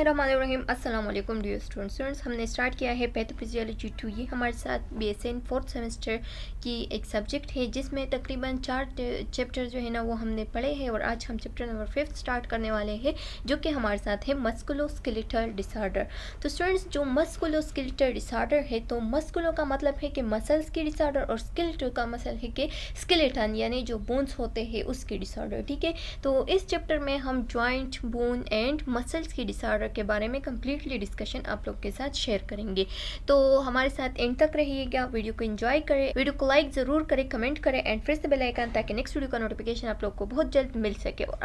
बिस्मिल्लाहिर्रहमानिर्रहीम। अस्सलाम वालेकुम डियर स्टूडेंट्स। हमने स्टार्ट किया है पैथोफिजियोलॉजी 2। ये हमारे साथ BSN 4th सेमेस्टर की एक सब्जेक्ट है जिसमें तकरीबन 4 चैप्टर जो है ना वो हमने पढ़े हैं और आज हम चैप्टर नंबर 5 स्टार्ट करने वाले हैं जो कि हमारे साथ है मस्कुलोस्केलेटल डिसऑर्डर। तो स्टूडेंट्स, जो मस्कुलोस्केलेटल डिसऑर्डर है तो मस्कुलो का मतलब है कि मसल्स की डिसऑर्डर और स्केलेटल का मतलब है कि स्केलेटन यानी जो बोन्स होते हैं उसकी डिसऑर्डर। ठीक है, तो इस चैप्टर में हम जॉइंट, बोन एंड मसल्स की डिसऑर्डर के बारे में कम्प्लीटली डिस्कशन आप लोग के साथ शेयर करेंगे। तो हमारे साथ एंड तक रहिएगा, वीडियो को एंजॉय करें, वीडियो को लाइक ज़रूर करें, कमेंट करें and press the bell icon ताकि नेक्स्ट वीडियो का नोटिफिकेशन आप लोग को बहुत जल्द मिल सके। और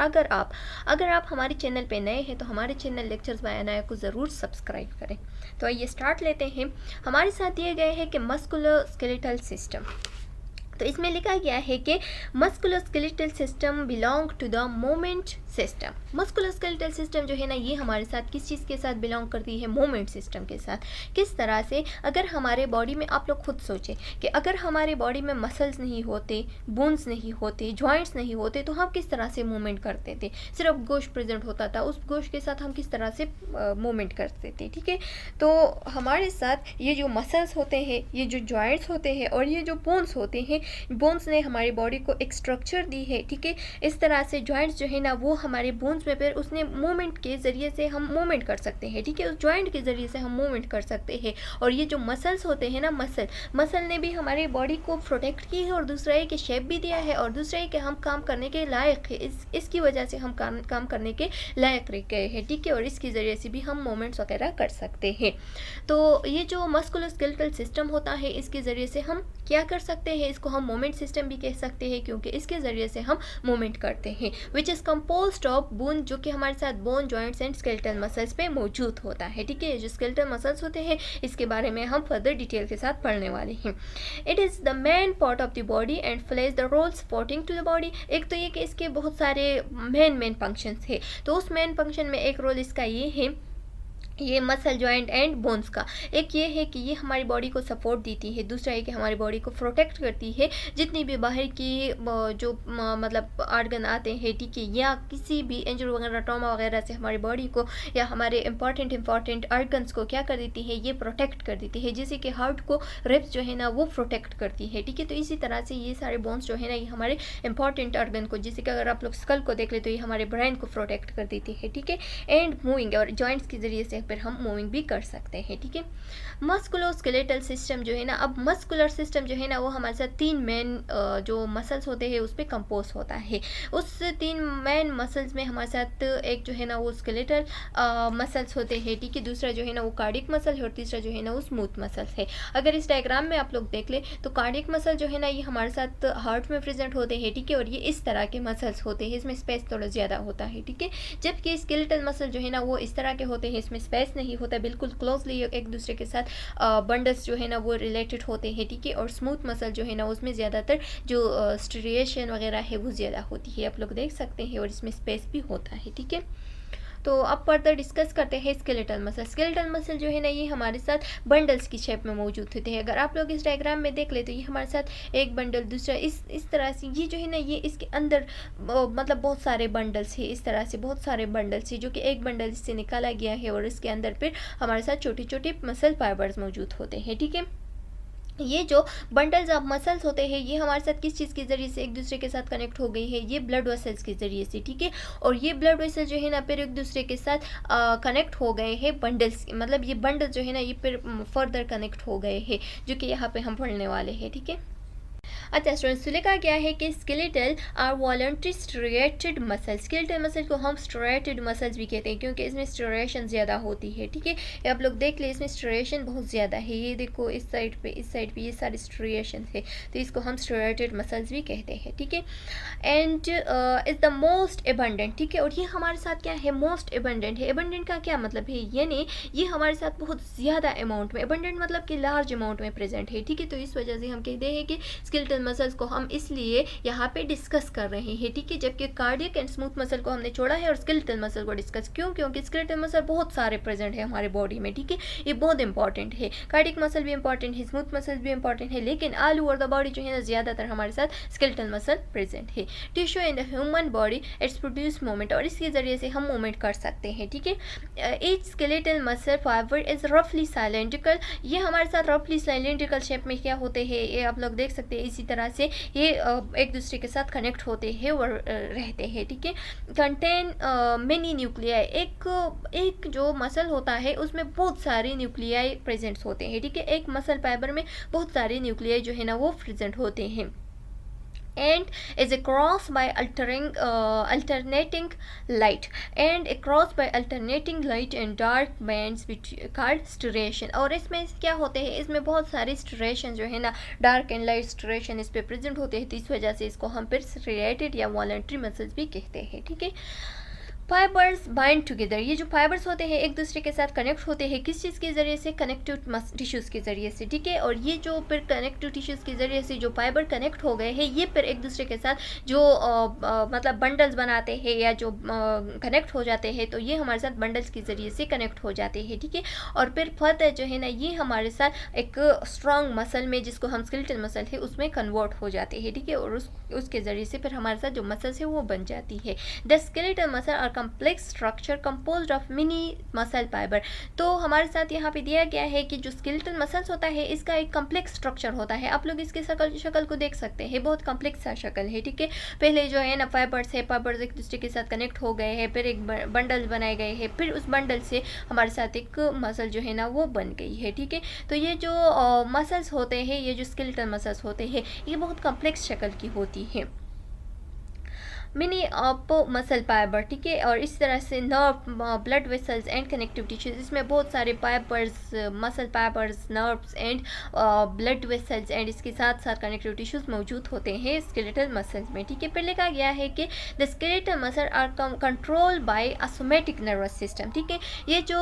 अगर आप हमारे चैनल पे नए हैं तो हमारे चैनल लेक्चर्स बाय अनाया को ज़रूर सब्सक्राइब करें। तो आइए स्टार्ट लेते हैं। हमारे साथ दिए गए हैं कि मस्कुलोस्केलेटल सिस्टम। तो इसमें लिखा गया है कि musculoskeletal system belong to the moment system. Musculoskeletal system जो है ना ये हमारे साथ किस चीज़ के साथ बिलोंग करती है? मोमेंट सिस्टम के साथ। किस तरह से? अगर हमारे बॉडी में, आप लोग खुद सोचें कि अगर हमारे बॉडी में मसल्स नहीं होते, बोन्स नहीं होते, जॉइंट्स नहीं होते तो हम किस तरह से मूवमेंट करते थे? सिर्फ गोश्त प्रेजेंट होता था, उस गोश्त के साथ हम किस तरह से मूवमेंट करते थे? ठीक है, तो हमारे साथ ये जो मसल्स होते हैं, ये जो जॉइंट्स होते हैं और ये जो बोन्स होते हैं, बोन्स ने हमारी बॉडी को एक स्ट्रक्चर दी है। ठीक है, इस तरह से जॉइंट्स जो है ना वो हमारे बोन्स में फिर उसने मूवमेंट के ज़रिए से हम मूवमेंट कर सकते हैं। ठीक है, उस जॉइंट के ज़रिए से हम मूवमेंट कर सकते हैं। और ये जो मसल्स होते हैं ना, मसल ने भी हमारी बॉडी को प्रोटेक्ट की है और दूसरा है कि शेप भी दिया है और दूसरा है कि हम काम करने के लायक है। इसकी वजह से हम काम करने के लायक रह गए हैं। ठीक है, और इसकी ज़रिए से भी हम मूवमेंट्स वगैरह कर सकते हैं। तो ये जो मस्कुलोस्केलेटल सिस्टम होता है इसके ज़रिए से हम क्या कर सकते हैं? इसको हम मोमेंट सिस्टम भी कह सकते हैं क्योंकि इसके ज़रिए से हम मूवमेंट करते हैं। Which is composed of bone, जो कि हमारे साथ bone, joints and skeletal muscles पे मौजूद होता है। ठीक है, जो स्केलेटल मसल्स होते हैं इसके बारे में हम फर्दर डिटेल के साथ पढ़ने वाले हैं। It is the main part of the body and plays the role supporting to the body. एक तो ये कि इसके बहुत सारे मेन फंक्शंस है, तो उस मेन फंक्शन में एक रोल इसका ये है, ये मसल, जॉइंट एंड बोन्स का। एक ये है कि ये हमारी बॉडी को सपोर्ट देती है, दूसरा है कि हमारी बॉडी को प्रोटेक्ट करती है जितनी भी बाहर की जो मतलब आर्गन आते हैं, ठीक है, या किसी भी इंजरी वगैरह, ट्रॉमा वगैरह से हमारी बॉडी को या हमारे इंपॉर्टेंट आर्गन्स को क्या कर देती है? ये प्रोटेक्ट कर देती है। जैसे कि हार्ट को रिब्स जो है ना वो प्रोटेक्ट करती है। ठीक है, तो इसी तरह से ये सारे बोन्स जो है ना ये हमारे इंपॉर्टेंट आर्गन को, जैसे कि अगर आप लोग स्कल को देख ले तो ये हमारे ब्रेन को प्रोटेक्ट कर देती है। ठीक है, एंड मूविंग, और जॉइंट्स के जरिए से फिर हम मूविंग भी कर सकते हैं। ठीक है, मस्कुलोस्केलेटल सिस्टम जो है ना, अब मस्कुलर सिस्टम जो है ना वो हमारे साथ 3 मेन जो मसल्स होते हैं उस पर कंपोज होता है। उस 3 मेन मसल्स में हमारे साथ एक जो है ना वो स्केलेटल मसल्स होते हैं। ठीक है, दूसरा जो है ना वो कार्डियक मसल है और तीसरा जो है ना वो स्मूथ मसल्स है। अगर इस डायग्राम में आप लोग देख ले तो कार्डियक मसल जो है ना ये हमारे साथ हार्ट में प्रेजेंट होते हैं। ठीक है, और ये इस तरह के मसल्स होते हैं, इसमें स्पेस थोड़ा ज़्यादा होता है। ठीक है, जबकि स्केलेटल मसल जो है ना वो इस तरह के होते हैं, इसमें स्पेस नहीं होता, बिल्कुल क्लोजली एक दूसरे के साथ बंडल्स जो है ना वो रिलेटेड होते हैं। ठीक है, और स्मूथ मसल जो है ना उसमें ज़्यादातर जो स्ट्रिएशन वगैरह है वो ज़्यादा होती है, आप लोग देख सकते हैं, और इसमें स्पेस भी होता है। ठीक है, तो अब फर्दर डिस्कस करते हैं स्केलेटल मसल। स्केलेटल मसल जो है ना ये हमारे साथ बंडल्स की शेप में मौजूद होते हैं। अगर आप लोग इस डायग्राम में देख ले तो ये हमारे साथ एक बंडल, दूसरा इस तरह से, ये जो है ना ये इसके अंदर मतलब बहुत सारे बंडल्स है, इस तरह से बहुत सारे बंडल्स है जो कि एक बंडल इससे निकाला गया है और इसके अंदर फिर हमारे साथ छोटे छोटे मसल फाइबर्स मौजूद होते हैं। ठीक है, ये जो बंडल्स ऑफ मसल्स होते हैं ये हमारे साथ किस चीज़ के ज़रिए से एक दूसरे के साथ कनेक्ट हो गई है? ये ब्लड वेसल्स के ज़रिए से। ठीक है, और ये ब्लड वेसल जो है ना फिर एक दूसरे के साथ कनेक्ट हो गए हैं बंडल्स, मतलब ये बंडल जो है ना ये फिर फर्दर कनेक्ट हो गए हैं जो कि यहाँ पे हम पढ़ने वाले हैं। ठीक है, अच्छा स्टूडेंट्स, तो लिखा गया है कि skeletal are voluntary striated muscles. Skeletal muscle को हम स्ट्रिएटेड मसल्स भी कहते हैं क्योंकि इसमें स्ट्रिएशन ज़्यादा होती है। ठीक है, ये आप लोग देख ले, इसमें स्ट्रिएशन बहुत ज़्यादा है। ये देखो इस साइड पे ये सारे स्ट्रिएशन है, तो इसको हम स्ट्रिएटेड मसल्स भी कहते हैं। ठीक है, and is the most abundant. ठीक है, और ये हमारे साथ क्या है? मोस्ट एबंडेंट है। एबंडेंट का क्या मतलब है? यानी ये हमारे साथ बहुत ज़्यादा अमाउंट में, एबंडेंट मतलब कि लार्ज अमाउंट में प्रेजेंट है। ठीक है, तो इस वजह से हम कहते हैं कि स्केलेटल स्केलेटल मसल्स को हम इसलिए यहाँ पे डिस्कस कर रहे हैं, ठीक है, जबकि कार्डियक एंड स्मूथ मसल को हमने छोड़ा है और स्केलेटल मसल को डिस्कस क्यों, क्योंकि स्केलेटल मसल बहुत सारे प्रेजेंट है हमारे बॉडी में, ठीक है, ये बहुत इंपॉर्टेंट है। कार्डियक मसल भी इंपॉर्टेंट है, स्मूथ मसल भी इंपॉर्टेंट है, लेकिन ऑल ओवर द बॉडी जो है ना ज़्यादातर हमारे साथ स्केलेटल मसल प्रेजेंट है। Tissue in the human body it's produce movement, और इसके ज़रिए से हम मूवमेंट कर सकते हैं, ठीक है। Each skeletal muscle fibre is रफली साइलेंड्रिकल, ये हमारे साथ रफली साइलेंड्रिकल शेप में क्या होते हैं, ये आप लोग देख सकते हैं। इसी तरह से ये एक दूसरे के साथ कनेक्ट होते हैं और रहते हैं, ठीक है। कंटेन मेनी न्यूक्लियाई, एक जो मसल होता है उसमें बहुत सारे न्यूक्लियाई प्रेजेंट होते हैं, ठीक है। एक मसल फाइबर में बहुत सारे न्यूक्लियाई जो है ना वो प्रेजेंट होते हैं। and is crossed by alternating light and dark bands which called striation, और इसमें क्या होते हैं, इसमें बहुत सारे स्ट्रेशन जो है ना डार्क एंड लाइट स्ट्रेशन इस पे प्रेजेंट होते हैं, तो इस वजह से इसको हम फिर striated या वॉलंटरी मसल्स भी कहते हैं, ठीक है। फाइबर्स बाइंड टुगेदर, ये जो फाइबर्स होते हैं एक दूसरे के साथ कनेक्ट होते हैं, किस चीज़ के ज़रिए से, कनेक्टिव टिश्यूज़ के ज़रिए से, ठीक है। और ये जो फिर कनेक्टिव टिश्यूज़ के ज़रिए से जो फाइबर कनेक्ट हो गए हैं, ये फिर एक दूसरे के साथ जो मतलब बंडल्स बनाते हैं या जो कनेक्ट हो जाते हैं, तो ये हमारे साथ बंडल्स के ज़रिए से कनेक्ट हो जाते हैं, ठीक है। और फिर फर्दर जो है ना ये हमारे साथ एक स्ट्रॉन्ग मसल में, जिसको हम स्केलेटल मसल है, उसमें कन्वर्ट हो जाते हैं, ठीक है। और उसके ज़रिए से फिर हमारे साथ जो मसल्स है वो बन जाती है। The skeletal muscle are complex structure composed of many muscle fiber, तो हमारे साथ यहाँ पे दिया गया है कि जो स्केलेटल मसल्स होता है इसका एक कम्प्लेक्स स्ट्रक्चर होता है। आप लोग इसके शक्ल को देख सकते हैं, बहुत कम्प्लेक्स सा शक्ल है, ठीक है। पहले जो है ना फाइबर्स है, फाइबर्स एक दूसरे के साथ कनेक्ट हो गए हैं, फिर एक बंडल बनाए गए हैं, फिर उस बंडल से हमारे साथ एक मसल जो है ना वो बन गई है, ठीक है। तो ये जो मसल्स होते हैं, ये जो स्केलेटल मसल्स होते हैं, ये बहुत कम्प्लेक्स शक्ल की होती है। मिनी ऑप मसल फाइबर, ठीक है। और इस तरह से nerve, blood vessels and connective tissues, इसमें बहुत सारे fibres, muscle fibres, nerves and blood vessels and इसके साथ साथ कनेक्टिव टिश्यूज मौजूद होते हैं स्केलेटल मसल्स में, ठीक है। फिर लिखा गया है कि the skeletal muscle are control by a somatic nervous system, ठीक है। ये जो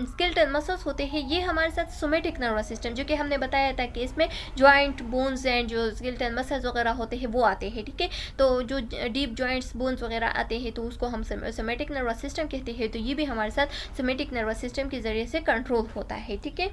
स्केलेटल मसल्स होते हैं ये हमारे साथ सोमैटिक नर्वस सिस्टम, जो कि हमने बताया था कि इसमें जॉइंट, बोन्स एंड जो स्केलेटल मसल्स वगैरह होते हैं वो आते हैं, ठीक है। तो जो डीप जॉइंट्स, बोन्स वगैरह आते हैं तो उसको हम सोमैटिक नर्वस सिस्टम कहते हैं, तो ये भी हमारे साथ सोमैटिक नर्वस सिस्टम के ज़रिए से कंट्रोल होता है, ठीक है।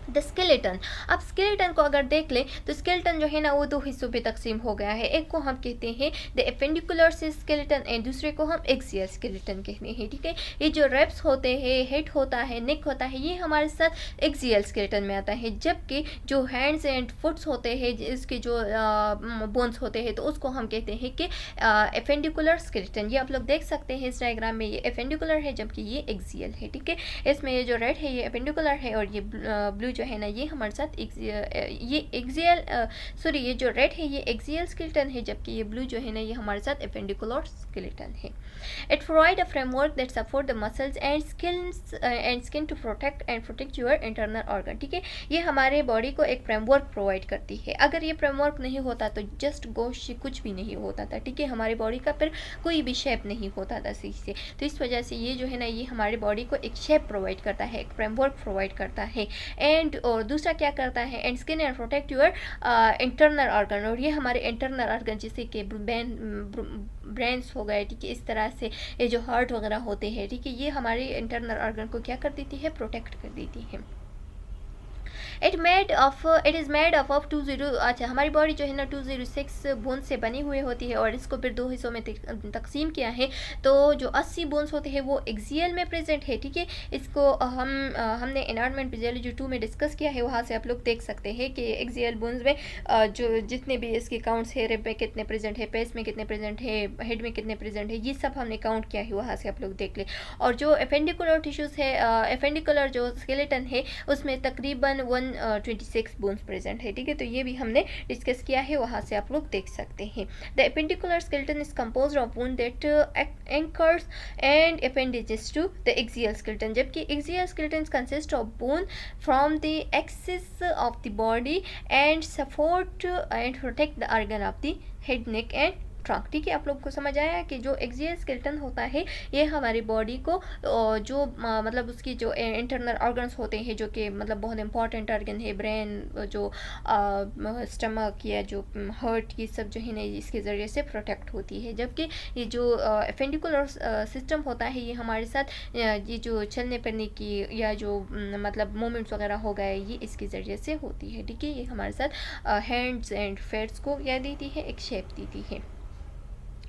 द स्केलेटन, अब स्केलेटन को अगर देख लें तो स्केलेटन जो है ना वो दो हिस्सों पे तकसीम हो गया है। एक को हम कहते हैं द एपेंडिकुलर स्केलेटन एंड दूसरे को हम एक्सियल स्केलेटन कहते हैं, ठीक है। ये जो रेप्स होते हैं, हेड होता है, नेक होता है, ये हमारे साथ एक्सियल स्केलेटन में आता है, जबकि जो हैंड्स एंड फुट्स होते हैं, इसके जो बोन्स होते हैं, तो उसको हम कहते हैं कि एपेंडिकुलर स्केलेटन। ये आप लोग देख सकते हैं इस डायग्राम में, ये एपेंडिकुलर है जबकि ये एक्सियल है, ठीक है। इसमें ये जो रेड है ये एपेंडिकुलर है और ये ब्लू जो है ना ये हमारे साथ ये एक्सियल ये जो रेड है ये एक्सियल स्केलेटन है, जबकि ये ब्लू जो है ना ये हमारे साथ एपेंडिकुलर स्केलेटन है। It provide a framework that support the muscles and skin to protect your internal organ, ठीक है। ये हमारे बॉडी को एक फ्रेमवर्क प्रोवाइड करती है। अगर ये फ्रेमवर्क नहीं होता तो जस्ट गोश कुछ भी नहीं होता था, ठीक है। हमारी बॉडी का फिर कोई भी शेप नहीं होता था सही से, तो इस वजह से ये जो है ना ये हमारी बॉडी को एक शेप प्रोवाइड करता है, एक फ्रेमवर्क प्रोवाइड करता है। और दूसरा क्या करता है, and skin and protect your internal organ, और ये हमारे इंटरनल ऑर्गन जैसे कि ब्रेन्स हो गए, ठीक है, इस तरह से ये जो हार्ट वगैरह होते हैं, ठीक है, ये हमारे इंटरनल ऑर्गन को क्या कर देती है, प्रोटेक्ट कर देती है। इट इज़ मेड ऑफ 20, अच्छा हमारी बॉडी जो है ना 206 बोन्स से बनी हुई होती है, और इसको फिर दो हिस्सों में तकसीम किया है। तो जो 80 बोन्स होते हैं वो एक्सियल में प्रेजेंट है, ठीक है। इसको हमने एनवायरनमेंट फिजियोलॉजी 2 में डिस्कस किया है, वहाँ से आप लोग देख सकते हैं कि एक्सियल बोन्स में जो जितने भी इसके काउंट्स है, रिब में कितने प्रेजेंट है, पेस में कितने प्रेजेंट है, हेड में कितने प्रेजेंट है, ये सब हमने काउंट किया है, वहाँ से आप लोग देख लें। और जो एपेंडिकुलर टिश्यूज़ है, एपेंडिकुलर जो स्केलेटन है उसमें तकरीबन 126 बोन्स प्रेजेंट है, ठीक है। तो ये भी हमने डिस्कस किया है, वहाँ से आप लोग देख सकते हैं। The appendicular skeleton is composed of bone that anchors and appendages to the axial skeleton, जबकि axial skeleton consist of bone from the axis of the body and support and protect the organ of the head, neck and trunk. ठीक है, आप लोग को समझ आया कि जो एक्सियल स्केलेटन होता है ये हमारी बॉडी को जो मतलब उसकी जो इंटरनल ऑर्गन्स होते हैं जो कि मतलब बहुत इंपॉर्टेंट ऑर्गन है, ब्रेन, जो स्टमक या जो हार्ट, ये सब जो है ना इसके ज़रिए से प्रोटेक्ट होती है। जबकि ये जो फेंडिकुलर सिस्टम होता है ये हमारे साथ ये जो चलने फिरने की या जो मतलब मूवमेंट्स वगैरह हो गए ये इसके ज़रिए से होती है। ठीक है, ये हमारे साथ हैंड्स एंड फेट्स को क्या देती है, एक शेप देती है।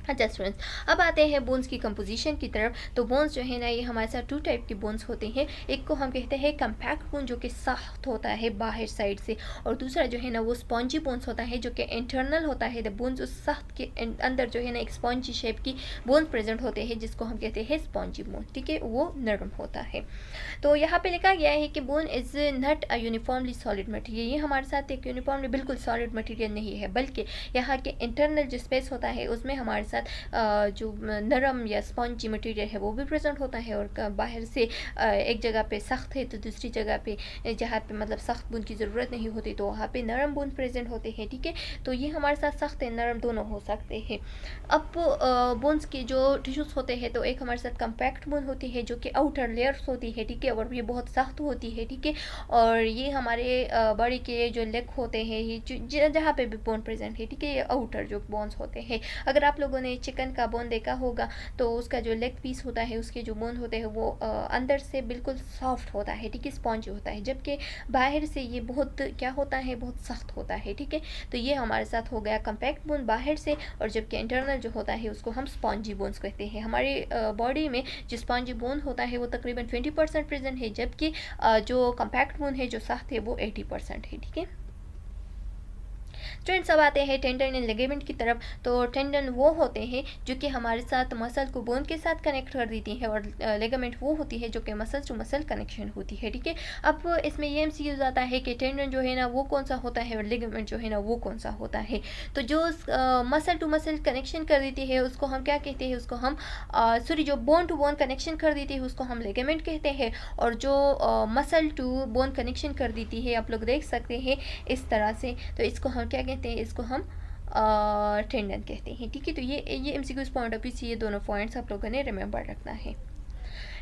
अच्छा स्टूडेंट्स, अब आते हैं बोन्स की कंपोजिशन की तरफ। तो बोन्स जो है ना ये हमारे साथ टू टाइप के बोन्स होते हैं। एक को हम कहते हैं कम्पैक्ट बोन जो कि सख्त होता है बाहर साइड से, और दूसरा जो है ना वो स्पॉन्जी बोन्स होता है जो कि इंटरनल होता है। द बोन्स उस सख्त के अंदर जो है ना एक स्पॉन्जी शेप की बोन्स प्रेजेंट होते हैं जिसको हम कहते हैं स्पॉन्जी बोन। ठीक है, वो नरम होता है। तो यहाँ पे लिखा गया है कि bone is not a uniformly solid material. ये हमारे साथ एक यूनिफॉर्मली बिल्कुल सॉलिड मटेरियल नहीं है, बल्कि यहाँ के इंटरनल जो स्पेस होता है उसमें हमारे साथ जो नरम या स्पॉन्जी मटेरियल है वो भी प्रेजेंट होता है। और बाहर से एक जगह पे सख्त है तो दूसरी जगह पे जहाँ पे मतलब सख्त बूंद की ज़रूरत नहीं होती तो वहाँ पे नरम बूंद प्रेजेंट होते हैं। ठीक है, तो ये हमारे साथ सख्त है नरम दोनों हो सकते हैं। अब बोन्स के जो टिश्यूज़ होते हैं तो एक हमारे साथ कम्पैक्ट बोन होती है जो कि आउटर लेयर्स होती है। ठीक है, और ये बहुत सख्त होती है। ठीक है, और ये हमारे बॉडी के जो लेग होते हैं ये जहाँ पे भी बोन प्रेजेंट है। ठीक है, ये आउटर जो बोन्स होते हैं। अगर आप लोगों ने चिकन का बोन देखा होगा तो उसका जो लेग पीस होता है उसके जो बोन होते हैं वो अंदर से बिल्कुल सॉफ्ट होता है। ठीक है, स्पॉन्जी होता है, जबकि बाहर से ये बहुत क्या होता है, बहुत सख्त होता है। ठीक है, तो ये हमारे साथ हो गया कम्पैक्ट बोन बाहर से, और जबकि इंटरनल जो होता है उसको हम स्पॉन्जी बोन्स कहते हैं। हमारी बॉडी में जो स्पॉन्जी बोन होता है वो तकरीबन 20% प्रेजेंट है, जबकि जो कम्पैक्ट बोन है जो सख्त है वो 80% है। ठीक है स्टूडेंट्स, अब आते हैं टेंडन एंड लिगामेंट की तरफ। तो टेंडन वो होते हैं जो कि हमारे साथ मसल को बोन के साथ कनेक्ट कर देती है, और लिगामेंट वो होती है जो कि मसल टू मसल कनेक्शन होती है। ठीक है, अब इसमें ये एमसीक्यू आता है कि टेंडन जो है ना वो कौन सा होता है और लिगामेंट जो है ना वो कौन सा होता है। तो जो मसल टू मसल कनेक्शन कर देती है उसको हम क्या कहते हैं, उसको हम जो बोन टू बोन कनेक्शन कर देती है उसको हम लिगामेंट कहते हैं, और जो मसल टू बोन कनेक्शन कर देती है आप लोग देख सकते हैं इस तरह से, तो इसको हम क्या कहते हैं, इसको हम टेंडन कहते हैं। ठीक है, तो ये एमसीक्यूज पॉइंट ऑफ व्यू से ये दोनों पॉइंट्स आप लोगों ने रिमेंबर रखना है।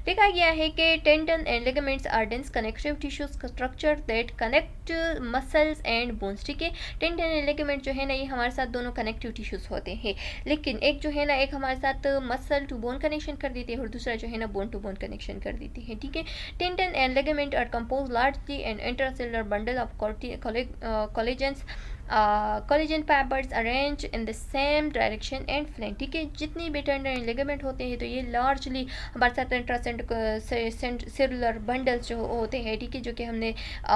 देखा गया है कि tendon and ligaments are dense connective tissues structure that connect muscles and bones. ठीक है, टेंडन एंड लिगामेंट जो है ना ये हमारे साथ दोनों कनेक्टिव टिश्यूज होते हैं, लेकिन एक जो है ना एक हमारे साथ मसल टू बोन कनेक्शन कर देती है और दूसरा जो है ना बोन टू बोन कनेक्शन कर देती है। ठीक है, tendon and ligament are compose largely and intracellular bundle of collagens collagen fibers arrange in the same direction and flank. ठीक है, जितनी भी टेंडन एंड लिगामेंट होते हैं तो ये लार्जली हमारे साथ इंट्रासेलुलर बंडल्स जो होते हैं, ठीक है, जो कि हमने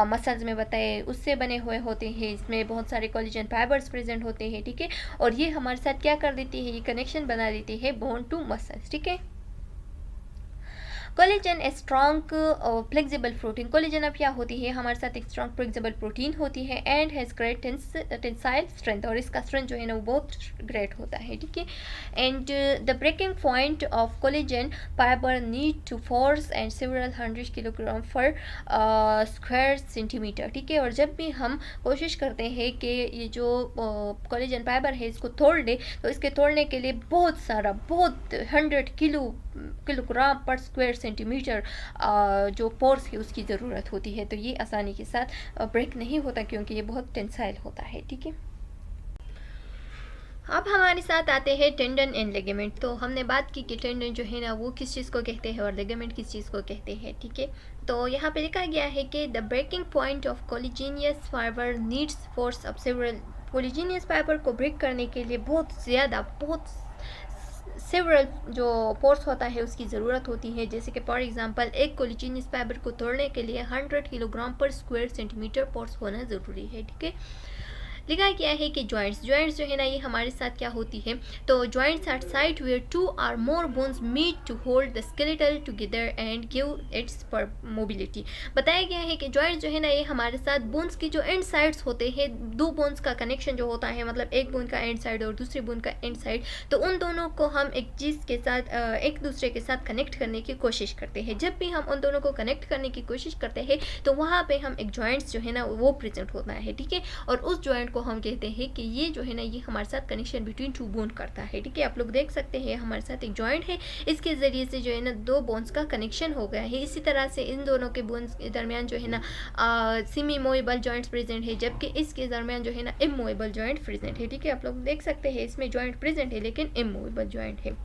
मसल्स में बताए उससे बने हुए होते हैं। इसमें बहुत सारे कोलेजन फाइबर्स प्रेजेंट होते हैं। ठीक है, और ये हमारे साथ क्या कर देती है, ये कनेक्शन बना देती है बोन टू मसल्स। ठीक है, collagen a strong flexible protein. Collagen अब क्या होती है, हमारे साथ एक स्ट्रॉन्ग फ्लेक्सिबल प्रोटीन होती है and has great tensile strength, और इसका स्ट्रेंथ जो है ना वो बहुत ग्रेट होता है। ठीक है, and the breaking point of collagen fibre need to force and several 100 kilogram per square centimetre. ठीक है, और जब भी हम कोशिश करते हैं कि ये जो कोलेजन फाइबर है इसको तोड़ दे तो इसके तोड़ने के लिए बहुत 100 किलोग्राम पर स्क्वायर सेंटीमीटर जो पोर्स है उसकी ज़रूरत होती है। तो ये आसानी के साथ ब्रेक नहीं होता क्योंकि ये बहुत टेंसाइल होता है। ठीक है, अब हमारे साथ आते हैं टेंडन एंड लिगामेंट। तो हमने बात की कि टेंडन जो है ना वो किस चीज़ को कहते हैं और लिगामेंट किस चीज़ को कहते हैं। ठीक है, तो यहाँ पे लिखा गया है कि the breaking point of collagenous fiber needs force of several. Collagenous fiber को ब्रेक करने के लिए बहुत सेवरल जो फोर्स होता है उसकी ज़रूरत होती है। जैसे कि फॉर एग्जांपल एक कोलिजीनियस फाइबर को तोड़ने के लिए 100 kilogram per square centimetre force होना ज़रूरी है। ठीक है, लिखा गया है कि जॉइंट्स जो है ना ये हमारे साथ क्या होती है, तो joints are site where 2 or more bones meet to hold the skeletal together and give its mobility। बताया गया है कि जॉइंट्स जो है ना ये हमारे साथ बोन्स की जो एंड साइड्स होते हैं, दो बोन्स का कनेक्शन जो होता है, मतलब एक बोन का एंड साइड और दूसरे बोन का एंड साइड, तो उन दोनों को हम एक चीज़ के साथ एक दूसरे के साथ कनेक्ट करने की कोशिश करते हैं। जब भी हम उन दोनों को कनेक्ट करने की कोशिश करते हैं तो वहाँ पे हम एक जॉइंट्स जो है ना वो प्रेजेंट होता है। ठीक है, और उस जॉइंट को हम कहते हैं कि ये जो है ना ये हमारे साथ कनेक्शन बिटवीन टू बोन करता है, ठीक है। आप लोग देख सकते हैं हमारे साथ एक जॉइंट है, इसके ज़रिए से जो है ना दो बोन्स का कनेक्शन हो गया है। इसी तरह से इन दोनों के बोन्स के दरमियान जो है ना सेमी मूवेबल जॉइंट्स प्रेजेंट है, जबकि इसके दरमियान जो है ना इमूवेबल जॉइंट प्रेजेंट है, ठीक है। आप लोग देख सकते हैं इसमें जॉइंट प्रेजेंट है लेकिन इमूवेबल जॉइंट है।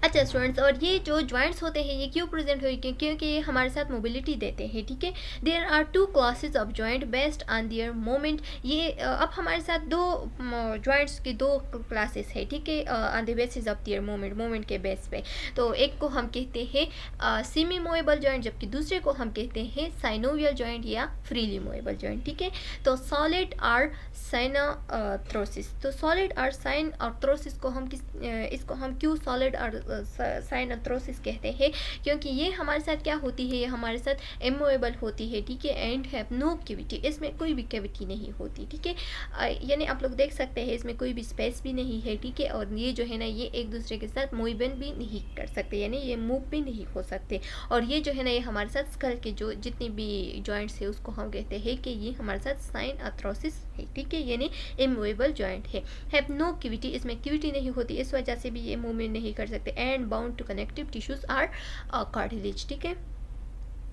अच्छा स्टूडेंट्स, और ये जो जॉइंट्स होते हैं ये क्यों प्रेजेंट हुए, क्योंकि ये हमारे साथ मोबिलिटी देते हैं, ठीक है। There are two classes of joint based on their moment. ये अब हमारे साथ दो जॉइंट्स की दो क्लासेस है, ठीक है, on the basis of their moment के बेस पे। तो एक को हम कहते हैं सेमी मूवेबल जॉइंट, जबकि दूसरे को हम कहते हैं साइनोवियल जॉइंट या फ्रीली मूवेबल जॉइंट, ठीक है। तो सॉलिड आर साइनोथ्रोसिस, तो सॉलिड आर साइनोथ्रोसिस को हम इसको हम क्यों सॉलिड और साइनोथ्रोसिस कहते हैं, क्योंकि ये हमारे साथ क्या होती है, ये हमारे साथ इमूवेबल होती है, ठीक है, एंड हैव नो कैविटी, इसमें कोई भी कैविटी नहीं होती, ठीक है। यानी आप लोग देख सकते हैं इसमें कोई भी स्पेस भी नहीं है, ठीक है। और ये जो है ना ये एक दूसरे के साथ मूवमेंट भी नहीं कर सकते, यानी ये मूव भी नहीं हो सकते। और ये जो है ना ये हमारे साथ स्कल के जो जितनी भी जॉइंट्स है उसको हम कहते हैं कि ये हमारे साथ साइनोथ्रोसिस है, ठीक है, यानी इमूवेबल जॉइंट है। हैव नो कैविटी, इसमें कैविटी नहीं होती, इस वजह से भी ये मूवमेंट नहीं कर सकते। And bound to connective tissues are cartilage, ठीक है।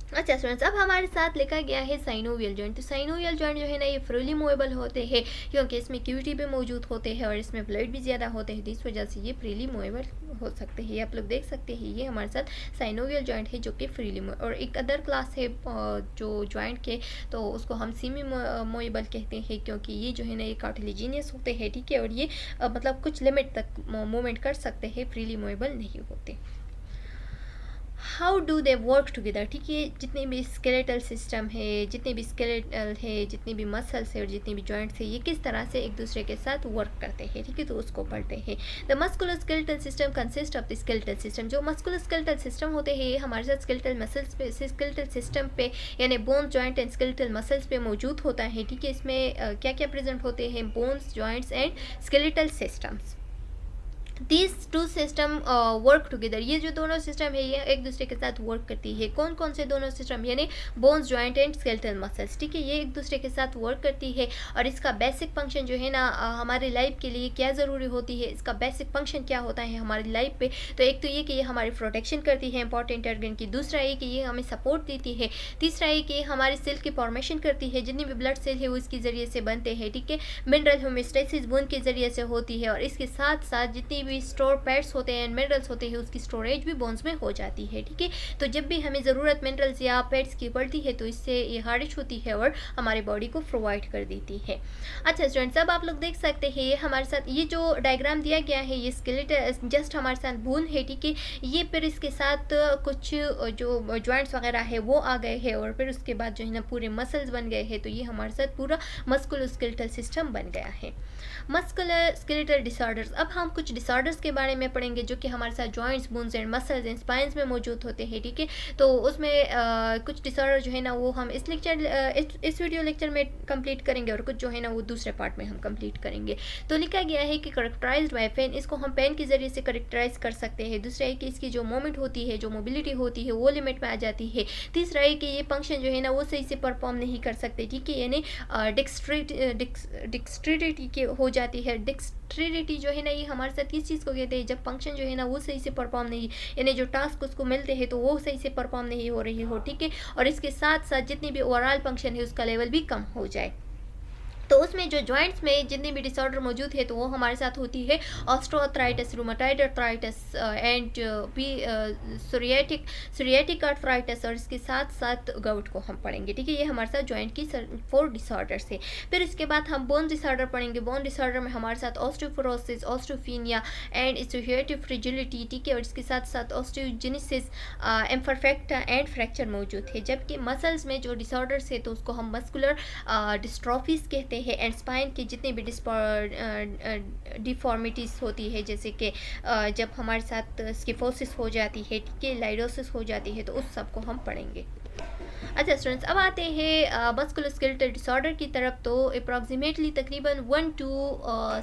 अच्छा स्टूडेंट्स, अब हमारे साथ लिखा गया है साइनोवियल जॉइंट। तो साइनोवियल जॉइंट जो है ना ये फ्रीली मूवेबल होते हैं, क्योंकि इसमें क्यूटी भी मौजूद होते हैं और इसमें ब्लड भी ज़्यादा होते हैं, इस वजह से ये फ्रीली मूवेबल हो सकते हैं। आप लोग देख सकते हैं ये हमारे साथ साइनोवियल जॉइंट है जो कि फ्रीली और एक अदर क्लास है जो जॉइंट के, तो उसको हम सेमी मूवेबल कहते हैं, क्योंकि ये जो है ना ये कार्टिलेजिनियस होते हैं, ठीक है, और ये मतलब कुछ लिमिट तक मूवमेंट कर सकते हैं, फ्रीली मूवेबल नहीं होते। How do they work together, ठीक है। जितने भी स्केलेटल सिस्टम है, जितने भी स्केलेटल है, जितनी भी मसल्स है और जितनी भी जॉइंट्स है, ये किस तरह से एक दूसरे के साथ वर्क करते हैं, ठीक है, तो उसको पढ़ते हैं। The musculoskeletal system consist of the skeletal system. जो मस्कुलोस्केलेटल सिस्टम होते हैं ये हमारे साथ स्केलेटल मसल्स पे, स्केलेटल सिस्टम पे यानी bone joint and skeletal muscles पे मौजूद होता है, ठीक है। इसमें क्या क्या प्रेजेंट होते हैं, bones, joints and skeletal systems. These two system work together, ये जो दोनों सिस्टम है ये एक दूसरे के साथ वर्क करती है। कौन कौन से दोनों सिस्टम, यानी bones, joint and skeletal muscles, ठीक है, ये एक दूसरे के साथ वर्क करती है। और इसका बेसिक फंक्शन जो है ना हमारे लाइफ के लिए क्या ज़रूरी होती है, इसका बेसिक फंक्शन क्या होता है हमारी लाइफ पे, तो एक तो ये कि ये हमारी प्रोटेक्शन करती है इंपॉर्टेंट ऑर्गन की, दूसरा ये कि ये हमें सपोर्ट देती है, तीसरा ये कि हमारी सेल की फॉर्मेशन करती है, जितनी भी ब्लड सेल है वो इसके ज़रिए से बनते हैं, ठीक है। मिनरल होम्योस्टेसिस बोन के ज़रिए से होती है, और इसके साथ साथ जितनी भी स्टोर पैड्स होते हैं, मिनरल्स होते हैं, उसकी स्टोरेज भी बोन्स में हो जाती है, ठीक है। तो जब भी हमें ज़रूरत मिनरल्स या पैड्स की पड़ती है तो इससे ये हार्डिश होती है और हमारी बॉडी को प्रोवाइड कर देती है। अच्छा स्टूडेंट्स, अब आप लोग देख सकते हैं ये हमारे साथ ये जो डायग्राम दिया गया है ये स्केलेटल जस्ट हमारे साथ बोन है, ठीक है। ये फिर इसके साथ कुछ जो जॉइंट्स वगैरह है वो आ गए हैं, और फिर उसके बाद जो है ना पूरे मसल्स बन गए हैं, तो ये हमारे साथ पूरा मस्कुलोस्केलेटल सिस्टम बन गया है। मस्कुलोस्केलेटल डिसऑर्डर्स, अब हम कुछ डिसऑर्डर्स के बारे में पढ़ेंगे जो कि हमारे साथ joints, bones and muscles and spines में मौजूद होते हैं, ठीक है। तो उसमें कुछ डिसऑर्डर जो है ना वो हम इस वीडियो लेक्चर में कंप्लीट करेंगे, और कुछ जो है ना वो दूसरे पार्ट में हम कंप्लीट करेंगे। तो लिखा गया है कि करेक्टराइज्ड बाय पेन, इसको हम पेन के जरिए से करेक्टराइज कर सकते हैं। दूसरा है कि इसकी जो मूवमेंट होती है, जो मोबिलिटी होती है वो लिमिट में आ जाती है। तीसरा है कि ये फंक्शन जो है ना वो सही से परफॉर्म नहीं कर सकते, ठीक है, यानी डिक्सट्रिटी की हो जाती है। डिक्सट्रिटी जो है ना ये हमारे साथ किस चीज़ को कहते हैं, जब फंक्शन जो है ना वो सही से परफॉर्म नहीं, यानी जो टास्क उसको मिलते हैं तो वो सही से परफॉर्म नहीं हो रही हो, ठीक है। और इसके साथ साथ जितनी भी ओवरऑल फंक्शन है उसका लेवल भी कम हो जाए। तो उसमें जो जॉइंट्स में जितनी भी डिसऑर्डर मौजूद है तो वो हमारे साथ होती है osteoarthritis, rheumatoid arthritis and psoriatic arthritis, और इसके साथ साथ गाउट को हम पढ़ेंगे, ठीक है। ये हमारे साथ जॉइंट की 4 डिसऑर्डर्स है। फिर इसके बाद हम बोन डिसऑर्डर पढ़ेंगे। बोन डिसऑर्डर में हमारे साथ ऑस्टियोपोरोसिस, ऑस्टियोफीनिया एंड एसोसिएटिव फ्रिजिलिटी, ठीक है, और इसके साथ साथ ऑस्टियोजेनेसिस, इम्परफेक्टा एंड फ्रैक्चर मौजूद है। जबकि मसल्स में जो डिसऑर्डर्स है तो उसको हम मस्कुलर डिस्ट्रॉफीज कहते हैं, एंड स्पाइन की जितनी भी डिफॉर्मिटीज़ होती है, जैसे कि जब हमारे साथ स्किफोसिस हो जाती है, ठीक है, लाइडोसिस हो जाती है, तो उस सब को हम पढ़ेंगे। अच्छा स्टूडेंट्स, अब आते हैं मस्कुलोस्केलेटल डिसऑर्डर की तरफ। तो अप्रॉक्सीमेटली तकरीबन 1 to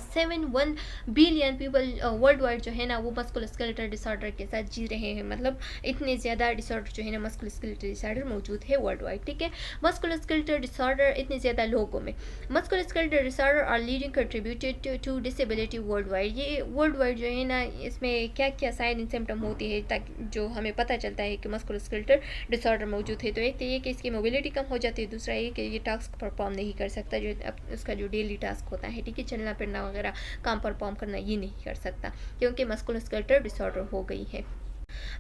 7 billion people world wide जो है ना वो मस्कुलोस्केलेटल डिसऑर्डर के साथ जी रहे हैं। मतलब इतने ज़्यादा डिसऑर्डर जो है ना मस्कुलोस्केलेटल डिसऑर्डर मौजूद है वर्ल्ड वाइड, ठीक है। मस्कुलोस्केलेटल डिसऑर्डर इतने ज़्यादा लोगों में, musculoskeletal disorder are leading contributed to disability world wide. ये वर्ल्ड वाइड जो है ना इसमें क्या क्या साइन एंड सिम्टम होती है ताकि जो हमें पता चलता है कि मस्कुलोस्केलेटल डिसऑर्डर मौजूद है। तो एक तो ये कि इसकी मोबिलिटी कम हो जाती है, दूसरा ये कि ये टास्क परफॉर्म नहीं कर सकता, जो उसका जो डेली टास्क होता है, ठीक है, चलना फिरना वगैरह काम परफॉर्म करना ये नहीं कर सकता क्योंकि मस्कुलोस्केलेटल डिसऑर्डर हो गई है।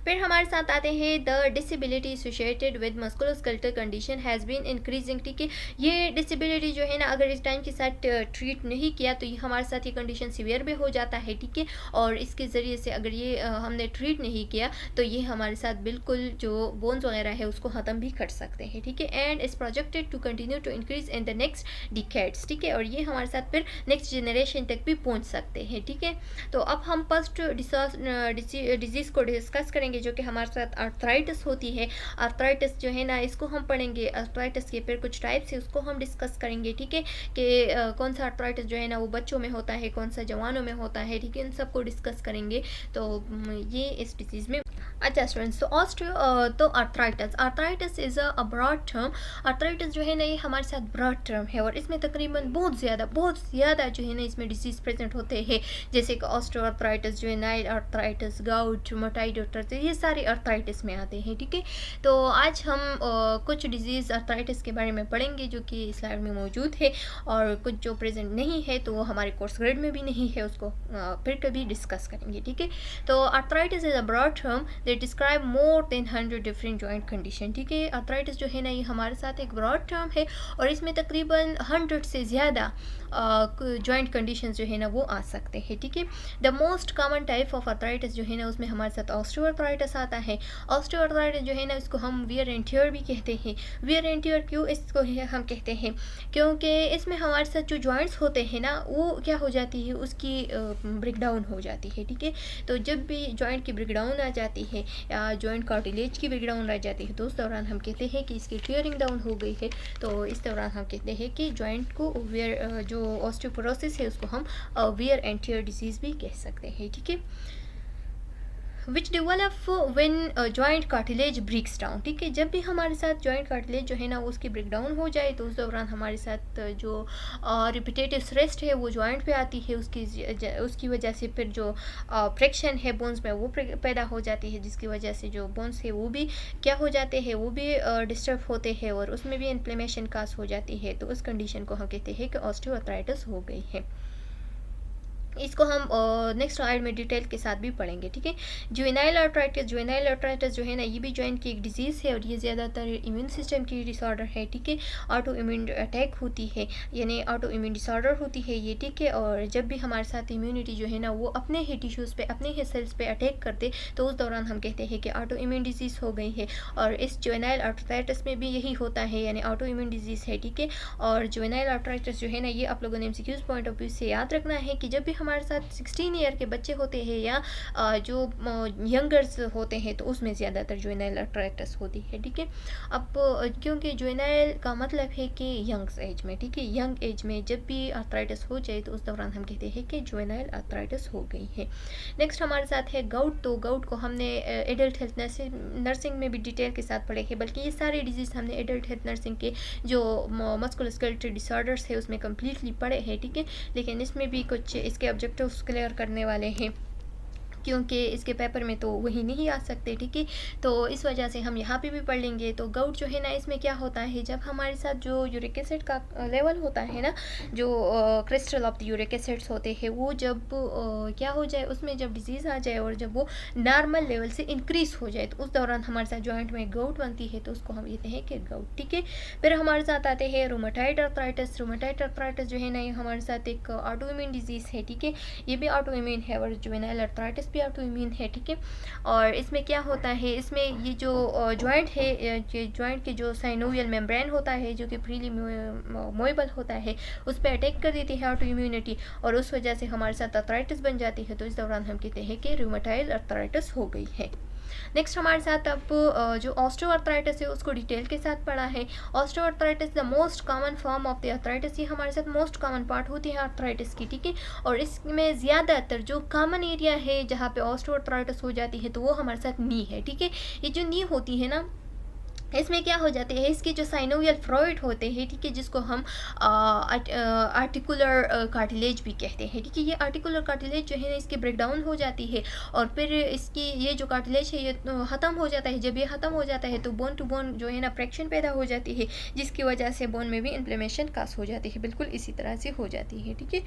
फिर हमारे साथ आते हैं the disability associated with musculoskeletal condition has been increasing, ठीक है। ये डिसेबिलिटी जो है ना अगर इस टाइम के साथ ट्रीट नहीं किया तो ये हमारे साथ ये कंडीशन सीवियर भी हो जाता है, ठीक है। और इसके ज़रिए से अगर ये हमने ट्रीट नहीं किया तो ये हमारे साथ बिल्कुल जो बोन्स वगैरह है उसको ख़त्म भी कर सकते हैं, ठीक है। And is projected to continue to increase in the next decades, ठीक है। और ये हमारे साथ फिर नेक्स्ट जनरेशन तक भी पहुँच सकते हैं, ठीक है। तो अब हम फर्स्ट डिजीज़ को डिस्कस करेंगे जो कि हमारे साथ आर्थराइटिस होती है। आर्थराइटिस जो है ना इसको हम पढ़ेंगे, आर्थराइटिस के फिर कुछ टाइप्स है उसको हम डिस्कस करेंगे, ठीक है। कि कौन सा आर्थराइटिस जो है ना वो बच्चों में होता है, कौन सा जवानों में होता है, ठीक है। इन सबको डिस्कस करेंगे। तो ये इस डिजीज़ में। अच्छा स्टूडेंट्स, तो arthritis is a broad term. Arthritis जो है ना ये हमारे साथ ब्रॉड टर्म है और इसमें तकरीबन बहुत ज़्यादा जो है ना इसमें डिजीज़ प्रेजेंट होते हैं, जैसे कि osteoarthritis, juvenile arthritis, gout, rheumatoid arthritis, ये सारे आर्थराइटिस में आते हैं, ठीक है। तो आज हम कुछ डिजीज़ आर्थराइटिस के बारे में पढ़ेंगे जो कि स्लाइड में मौजूद है, और कुछ जो प्रेजेंट नहीं है तो वो हमारे कोर्स ग्रेड में भी नहीं है, उसको फिर कभी डिस्कस करेंगे, ठीक है। तो arthritis is a broad term that describe more than 100 different joint condition, ठीक है। आर्थराइटिस जो है ना ये हमारे साथ एक ब्रॉड टर्म है और इसमें तकरीबन 100 से ज़्यादा जॉइंट कंडीशंस जो है ना वो आ सकते हैं, ठीक है। The most common type of arthritis जो है ना उसमें हमारे साथ ऑस्टियोआर्थराइटिस आता है। ऑस्टियोआर्थराइटिस जो है ना इसको हम वियर एंड टियर भी कहते हैं। वियर एंड टियर क्यों इसको हम कहते हैं, क्योंकि इसमें हमारे साथ जो जॉइंट्स होते हैं ना वो क्या हो जाती है, उसकी ब्रेकडाउन हो जाती है, ठीक है। तो जब भी जॉइंट की ब्रेकडाउन आ जाती है या जॉइंट कार्टिलेज की ब्रेकडाउन आ जाती है तो उस दौरान हम कहते हैं कि इसकी टियरिंग डाउन हो गई है। तो इस दौरान हम कहते हैं कि जॉइंट को जो ऑस्टियोपोरोसिस है उसको हम वियर एंड टियर डिजीज़ भी कह सकते हैं, ठीक है। Which develop when joint cartilage breaks down, ठीक है। जब भी हमारे साथ जॉइंट कार्टिलेज जो है ना उसकी ब्रेक डाउन हो जाए तो उस दौरान हमारे साथ जो रिपीटेटिव स्ट्रेस है वो जॉइंट पे आती है, उसकी वजह से फिर जो फ्रिक्शन है बोन्स में वो पैदा हो जाती है, जिसकी वजह से जो बोन्स है वो भी क्या हो जाते हैं, वो भी डिस्टर्ब होते हैं और उसमें भी इन्फ्लेमेशन काज हो जाती है। तो उस कंडीशन को हम कहते हैं कि ऑस्टियोआर्थराइटिस हो गई है। इसको हम नेक्स्ट स्लाइड में डिटेल के साथ भी पढ़ेंगे, ठीक है। जुवेनाइल आर्थराइटिस जो है ना ये भी जॉइंट की एक डिजीज़ है और ये ज़्यादातर इम्यून सिस्टम की डिसऑर्डर है, ठीक है। ऑटो इम्यून अटैक होती है, यानी ऑटो इम्यून डिसऑर्डर होती है ये, ठीक है। और जब भी हमारे साथ इम्यूनिटी जो है ना वो अपने ही टिश्यूज़ पे, अपने ही सेल्स पे अटैक करते तो उस दौरान हम कहते हैं कि ऑटो इम्यून डिजीज़ हो गई है। और इस जुवेनाइल आर्थराइटिस में भी यही होता है, यानी ऑटो इम्यून डिजीज़ है, ठीक है। और जुवेनाइल आर्थराइटिस जो है ना ये आप लोगों ने एमसीक्यूज़ पॉइंट ऑफ व्यू से याद रखना है कि जब भी हमारे साथ 16 ईयर के बच्चे होते हैं या जो यंगर्स होते हैं तो उसमें ज़्यादातर जुवेनाइल आर्थराइटिस होती है, ठीक है। अब क्योंकि जुवेनाइल का मतलब है कि यंग एज में, ठीक है, यंग एज में जब भी आर्थराइटिस हो जाए तो उस दौरान हम कहते हैं कि जुवेनाइल आर्थराइटिस हो गई है। नेक्स्ट हमारे साथ है गाउट। तो गाउट को हमने एडल्ट हेल्थ नर्सिंग में भी डिटेल के साथ पढ़े हैं, बल्कि ये सारे डिजीज़ हमने एडल्ट हेल्थ नर्सिंग के जो मस्कुलोस्केलेटल डिसऑर्डर्स है उसमें कम्प्लीटली पढ़े हैं, ठीक है। लेकिन इसमें भी कुछ इसके ऑब्जेक्टिव्स क्लियर करने वाले हैं क्योंकि इसके पेपर में तो वही नहीं आ सकते, ठीक है। तो इस वजह से हम यहाँ पे भी पढ़ लेंगे। तो गाउट जो है ना इसमें क्या होता है, जब हमारे साथ जो यूरिक एसिड का लेवल होता है ना, जो crystal of the uric acids होते हैं वो जब क्या हो जाए, उसमें जब डिजीज़ आ जाए और जब वो नॉर्मल लेवल से इंक्रीज़ हो जाए तो उस दौरान हमारे साथ जॉइंट में गाउट बनती है, तो उसको हम कहते हैं कि गाउट, ठीक है। फिर हमारे साथ आते हैं रूमेटॉइड आर्थराइटिस। रूमेटॉइड आर्थराइटिस जो है ना ये हमारे साथ एक ऑटो इम्यून डिजीज़ है, ठीक है। ये भी ऑटो इम्यून है और जुवेनाइल आर्थराइटिस भी ऑटो इम्यून है, ठीक है। और इसमें क्या होता है, इसमें ये जो जॉइंट है, ये जॉइंट के जो साइनोवियल मेम्ब्रेन होता है जो कि फ्रीली मूवेबल होता है उस पर अटैक कर देती है ऑटो इम्यूनिटी और उस वजह से हमारे साथ आर्थराइटिस बन जाती है। तो इस दौरान हम कहते हैं कि रूमेटॉइड आर्थराइटिस हो गई है। नेक्स्ट हमारे साथ अब जो ऑस्टियोआर्थराइटिस है उसको डिटेल के साथ पढ़ा है। Osteoarthritis the most common form of the arthritis, ये हमारे साथ मोस्ट कॉमन पार्ट होती है आर्थराइटिस की, ठीक है। और इसमें ज़्यादातर जो कॉमन एरिया है जहाँ पे ऑस्टियोआर्थराइटिस हो जाती है तो वो हमारे साथ नी है, ठीक है। ये जो नी होती है ना, इसमें क्या हो जाती है, इसके जो साइनोवियल फ्लूइड होते हैं, ठीक है, जिसको हम आर्टिकुलर कार्टिलेज भी कहते हैं, ठीक है। ये आर्टिकुलर कार्टिलेज जो है ना इसकी ब्रेकडाउन हो जाती है और फिर इसकी ये जो कार्टिलेज है ये ख़त्म हो जाता है। जब ये ख़त्म हो जाता है तो बोन टू बोन जो है ना फ्रैक्शन पैदा हो जाती है, जिसकी वजह से बोन में भी इन्फ्लेमेशन कास हो जाती है, बिल्कुल इसी तरह से हो जाती है, ठीक है।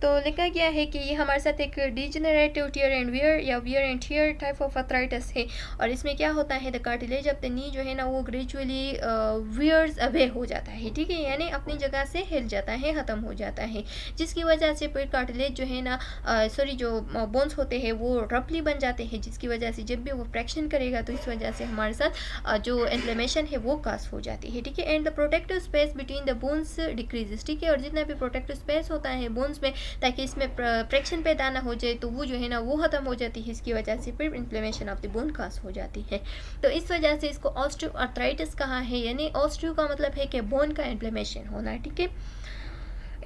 तो लिखा गया है कि ये हमारे साथ एक डिजेनरेटिव टियर एंड वियर या wear and tear type of arthritis है। और इसमें क्या होता है, the cartilage of the knee जो है ना वो ग्रेजुअली वियर्स अवे हो जाता है, ठीक है, यानी अपनी जगह से हिल जाता है, ख़त्म हो जाता है, जिसकी वजह से फिर कार्टिलेज जो है ना जो बोन्स होते हैं वो रफली बन जाते हैं, जिसकी वजह से जब भी वो फ्रैक्शन करेगा तो इस वजह से हमारे साथ जो इन्फ्लेमेशन है वो कास हो जाती है, ठीक है। And the protective space between the bones decreases, ठीक है। और जितना भी प्रोटेक्टिव स्पेस होता है बोन्स में, ताकि इसमें फ्रैक्शन पैदा ना हो जाए, तो वो जो है ना वो ख़त्म हो जाती है, इसकी वजह से फिर इन्फ्लेमेशन ऑफ द बोन कास हो जाती है। तो इस वजह से इसको ऑस्टियोआर्थराइटिस कहा है, यानी ऑस्टियो का मतलब है कि बोन का इन्फ्लेमेशन होना, ठीक है।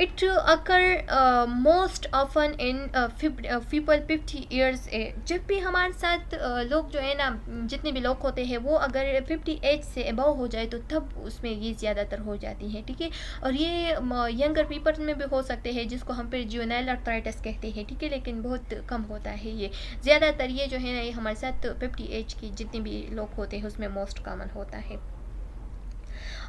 It occur most often in people 50 years age, जब भी हमारे साथ लोग जो है ना जितने भी लोग होते हैं वो अगर 50 एज से अबव हो जाए तो तब उसमें ये ज़्यादातर हो जाती है, ठीक है। और ये यंगर पीपल में भी हो सकते हैं, जिसको हम फिर जुवेनाइल आर्थराइटिस कहते हैं, ठीक है, लेकिन बहुत कम होता है ये। ज़्यादातर ये जो है ना ये हमारे साथ 50 एज की जितने भी लोग होते हैं उसमें मोस्ट कॉमन होता है।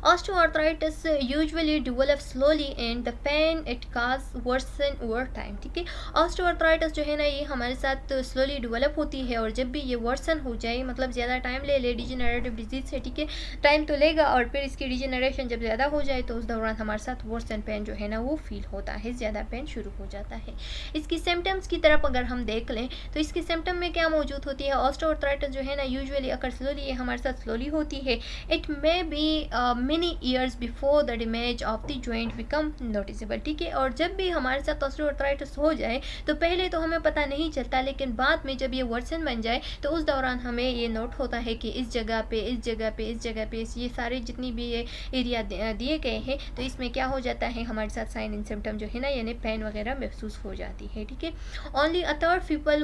Osteoarthritis usually develops slowly and the pain it causes worsen over time, ठीक है। Osteoarthritis जो है ना ये हमारे साथ slowly develop होती है और जब भी ये worsen हो जाए, मतलब ज़्यादा टाइम ले ले, degenerative disease है, ठीक है, टाइम तो लेगा और फिर इसकी डिजेनरेशन जब ज़्यादा हो जाए तो उस दौरान हमारे साथ वर्सन पेन जो है ना वो फील होता है, ज़्यादा पेन शुरू हो जाता है। इसकी सिम्टम्स की तरफ अगर हम देख लें तो इसकी सिम्टम में क्या मौजूद होती है, ऑस्टियोआर्थराइटिस जो है ना यूजुअली अगर स्लोली, ये हमारे साथ स्लोली होती है। It may be many years before the damage of the joint become noticeable, ठीक है। और जब भी हमारे साथ ऑस्टियोआर्थराइटिस हो जाए तो पहले तो हमें पता नहीं चलता, लेकिन बाद में जब ये वर्सन बन जाए तो उस दौरान हमें ये नोट होता है कि इस जगह पे इस जगह पे इस जगह पे ये सारे जितनी भी ये एरिया दिए गए हैं तो इसमें क्या हो जाता है हमारे साथ साइन एंड सिम्टम जो है ना यानी पेन वगैरह महसूस हो जाती है, ठीक है। Only a third people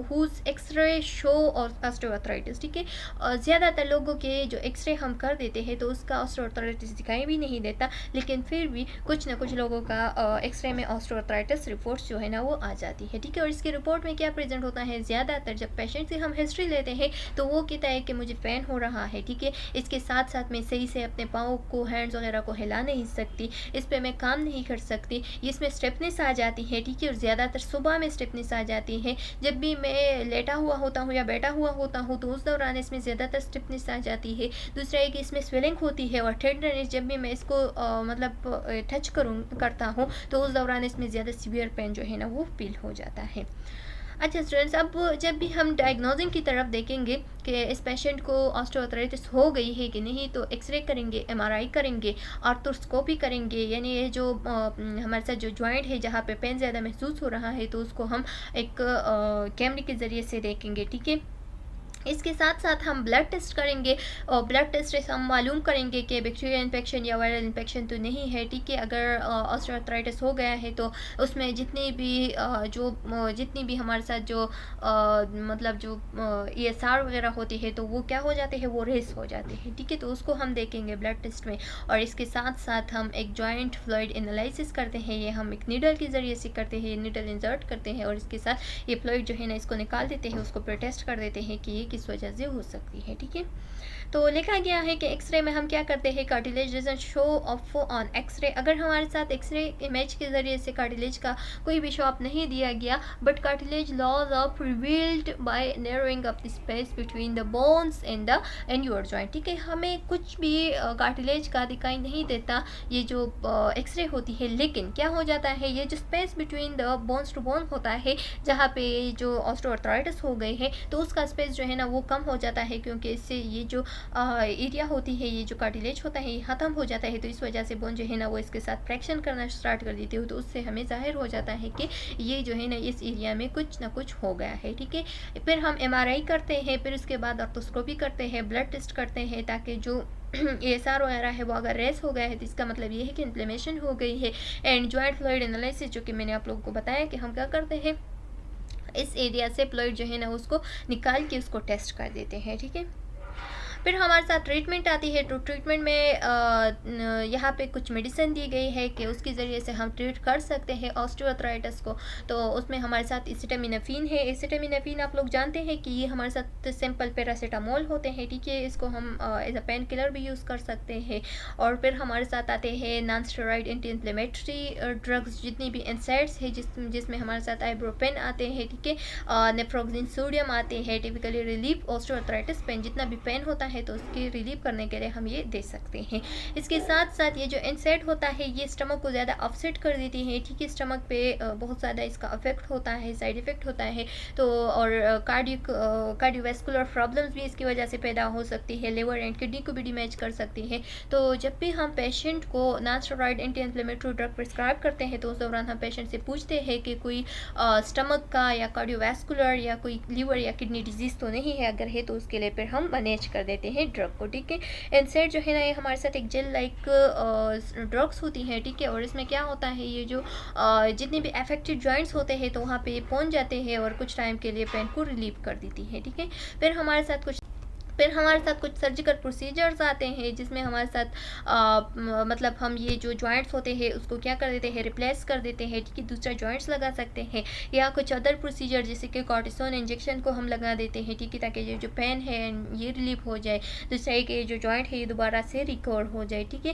whose X-ray show osteoarthritis, ठीक है। ज़्यादातर लोगों के जो एक्सरे हम कर देते हैं तो उसका ऑस्टियोआर्थराइटिस दिखाई भी नहीं देता, लेकिन फिर भी कुछ ना कुछ लोगों का एक्सरे में ऑस्टियोआर्थराइटिस रिपोर्ट्स जो है ना वो आ जाती है, ठीक है। और इसके रिपोर्ट में क्या प्रेजेंट होता है, ज़्यादातर जब पेशेंट से हम हिस्ट्री लेते हैं तो वो कहता है कि मुझे पेन हो रहा है, ठीक है। इसके साथ साथ मैं सही से अपने पाँव को, हैंड्स वगैरह को हिला नहीं सकती, इस पर मैं काम नहीं कर सकती, इसमें स्टिफनेस आ जाती है, ठीक है। और ज़्यादातर सुबह में स्टिफनेस आ जाती है, जब भी मैं लेटा हुआ होता हूँ या बैठा हुआ होता हूँ तो उस दौरान इसमें ज़्यादातर स्टिफनेस आ जाती है। दूसरा है कि इसमें स्वेलिंग होती है और टेंडरनेस, जब भी मैं इसको मतलब टच करता हूँ तो उस दौरान इसमें ज़्यादा सीवियर पेन जो है ना वो फील हो जाता है। अच्छा स्टूडेंट्स, अब जब भी हम डायग्नोजिंग की तरफ देखेंगे कि इस पेशेंट को ऑस्टियोआर्थराइटिस हो गई है कि नहीं, तो एक्सरे करेंगे, एमआरआई करेंगे, आर्थ्रोस्कोपी करेंगे, यानी ये जो हमारे साथ जो जॉइंट है जहाँ पे पेन ज़्यादा महसूस हो रहा है तो उसको हम एक कैमरे के ज़रिए से देखेंगे, ठीक है। इसके साथ साथ हम ब्लड टेस्ट करेंगे और ब्लड टेस्ट से हम मालूम करेंगे कि बैक्टीरियल इन्फेक्शन या वायरल इन्फेक्शन तो नहीं है, ठीक है। अगर ऑस्टियोआर्थराइटिस हो गया है तो उसमें जितनी भी हमारे साथ जो मतलब जो ESR वगैरह होती है तो वो क्या हो जाते हैं, वो रेस हो जाते हैं, ठीक है। तो उसको हम देखेंगे ब्लड टेस्ट में। और इसके साथ साथ हम एक जॉइंट फ्लूइड एनालिसिस करते हैं, ये हम एक नीडल के ज़रिए से करते हैं, नीडल इंसर्ट करते हैं और इसके साथ ये फ्लूइड जो है ना इसको निकाल देते हैं, उसको फिर टेस्ट कर देते हैं कि ये किस वजह से हो सकती है, ठीक है। तो लिखा गया है कि एक्सरे में हम क्या करते हैं, cartilage doesn't show off on X-ray. अगर हमारे साथ एक्सरे इमेज के ज़रिए से कार्टिलेज का कोई भी शो अप नहीं दिया गया, but cartilage loss of revealed by narrowing of the space between the bones and your joint, ठीक है। हमें कुछ भी कार्टिलेज का दिखाई नहीं देता ये जो एक्सरे होती है, लेकिन क्या हो जाता है ये जो space between the bones to bone होता है जहाँ पे जो ऑस्टियोआर्थराइटिस हो गई है तो उसका स्पेस जो है ना ना वो कम हो जाता है, क्योंकि इससे ये जो एरिया होती है, ये जो कार्टिलेज होता है, ये ख़त्म हो जाता है। तो इस वजह से बोन जो है ना वो इसके साथ फ्रैक्शन करना स्टार्ट कर देती हो, तो उससे हमें ज़ाहिर हो जाता है कि ये जो है ना इस एरिया में कुछ ना कुछ हो गया है, ठीक है। फिर हम MRI करते हैं, फिर उसके बाद ऑर्थोस्कोपी करते हैं, ब्लड टेस्ट करते हैं, ताकि जो ASR वगैरह है वो अगर रेस हो गया है तो इसका मतलब ये है कि इन्फ्लेमेशन हो गई है। एंड जॉइंट फ्लूइड एनालिसिस, जो कि मैंने आप लोगों को बताया कि हम क्या करते हैं, इस एरिया से फ्लूइड जो है ना उसको निकाल के उसको टेस्ट कर देते हैं, ठीक है। फिर हमारे साथ ट्रीटमेंट आती है। तो ट्रीटमेंट में यहाँ पे कुछ मेडिसिन दी गई है कि उसके ज़रिए से हम ट्रीट कर सकते हैं ऑस्टियोआर्थराइटिस को। तो उसमें हमारे साथ एसिटामिनोफेन है। एसिटामिनोफेन आप लोग जानते हैं कि ये हमारे साथ सिंपल पैरासीटामोल होते हैं, ठीक है। इसको हम एज अ पेन किलर भी यूज़ कर सकते हैं। और फिर हमारे साथ आते हैं non steroid anti inflammatory drugs, जितनी भी एनसाइड्स है, जिसमें हमारे साथ आइब्रोपेन आते हैं, ठीक है। नेफ्रोक्सिन सोडियम आते हैं। टिपिकली रिलीफ ऑस्टियोआर्थराइटिस पेन, जितना भी पेन होता है तो उसकी रिलीव करने के लिए हम ये दे सकते हैं। इसके साथ साथ ये जो एनसेड होता है ये स्टमक को ज़्यादा अपसेट कर देती है, ठीक है। स्टमक पे बहुत ज़्यादा इसका इफेक्ट होता है, साइड इफ़ेक्ट होता है। तो और कार्डियोवैस्कुलर प्रॉब्लम्स भी इसकी वजह से पैदा हो सकती है, लिवर एंड किडनी को भी डैमेज कर सकती है। तो जब भी हम पेशेंट को non steroid anti inflammatory drug prescribe करते हैं तो उस दौरान हम पेशेंट से पूछते हैं कि कोई स्टमक का या कार्डियोवैस्कुलर या कोई लिवर या किडनी डिजीज़ तो नहीं है। अगर है तो उसके लिए फिर हम मैनेज कर देते हैं ड्रग को, ठीक है। एनसेड जो है ना ये हमारे साथ एक जेल लाइक ड्रग्स होती हैं, ठीक है। और इसमें क्या होता है, ये जो जितने भी अफेक्टेड जॉइंट्स होते हैं तो वहाँ पे पहुँच जाते हैं और कुछ टाइम के लिए पेन को रिलीव कर देती है, ठीक है। फिर हमारे साथ कुछ सर्जिकल प्रोसीजर्स आते हैं, जिसमें हमारे साथ मतलब हम ये जो जॉइंट्स होते हैं उसको क्या कर देते हैं, रिप्लेस कर देते हैं, ठीक है। दूसरा जॉइंट्स लगा सकते हैं, या कुछ अदर प्रोसीजर जैसे कि कॉर्टिसोन इंजेक्शन को हम लगा देते हैं, ठीक है, ताकि ये जो पेन है ये रिलीव हो जाए। दूसरा एक ये जो जॉइंट है ये दोबारा से रिकवर हो जाए, ठीक है।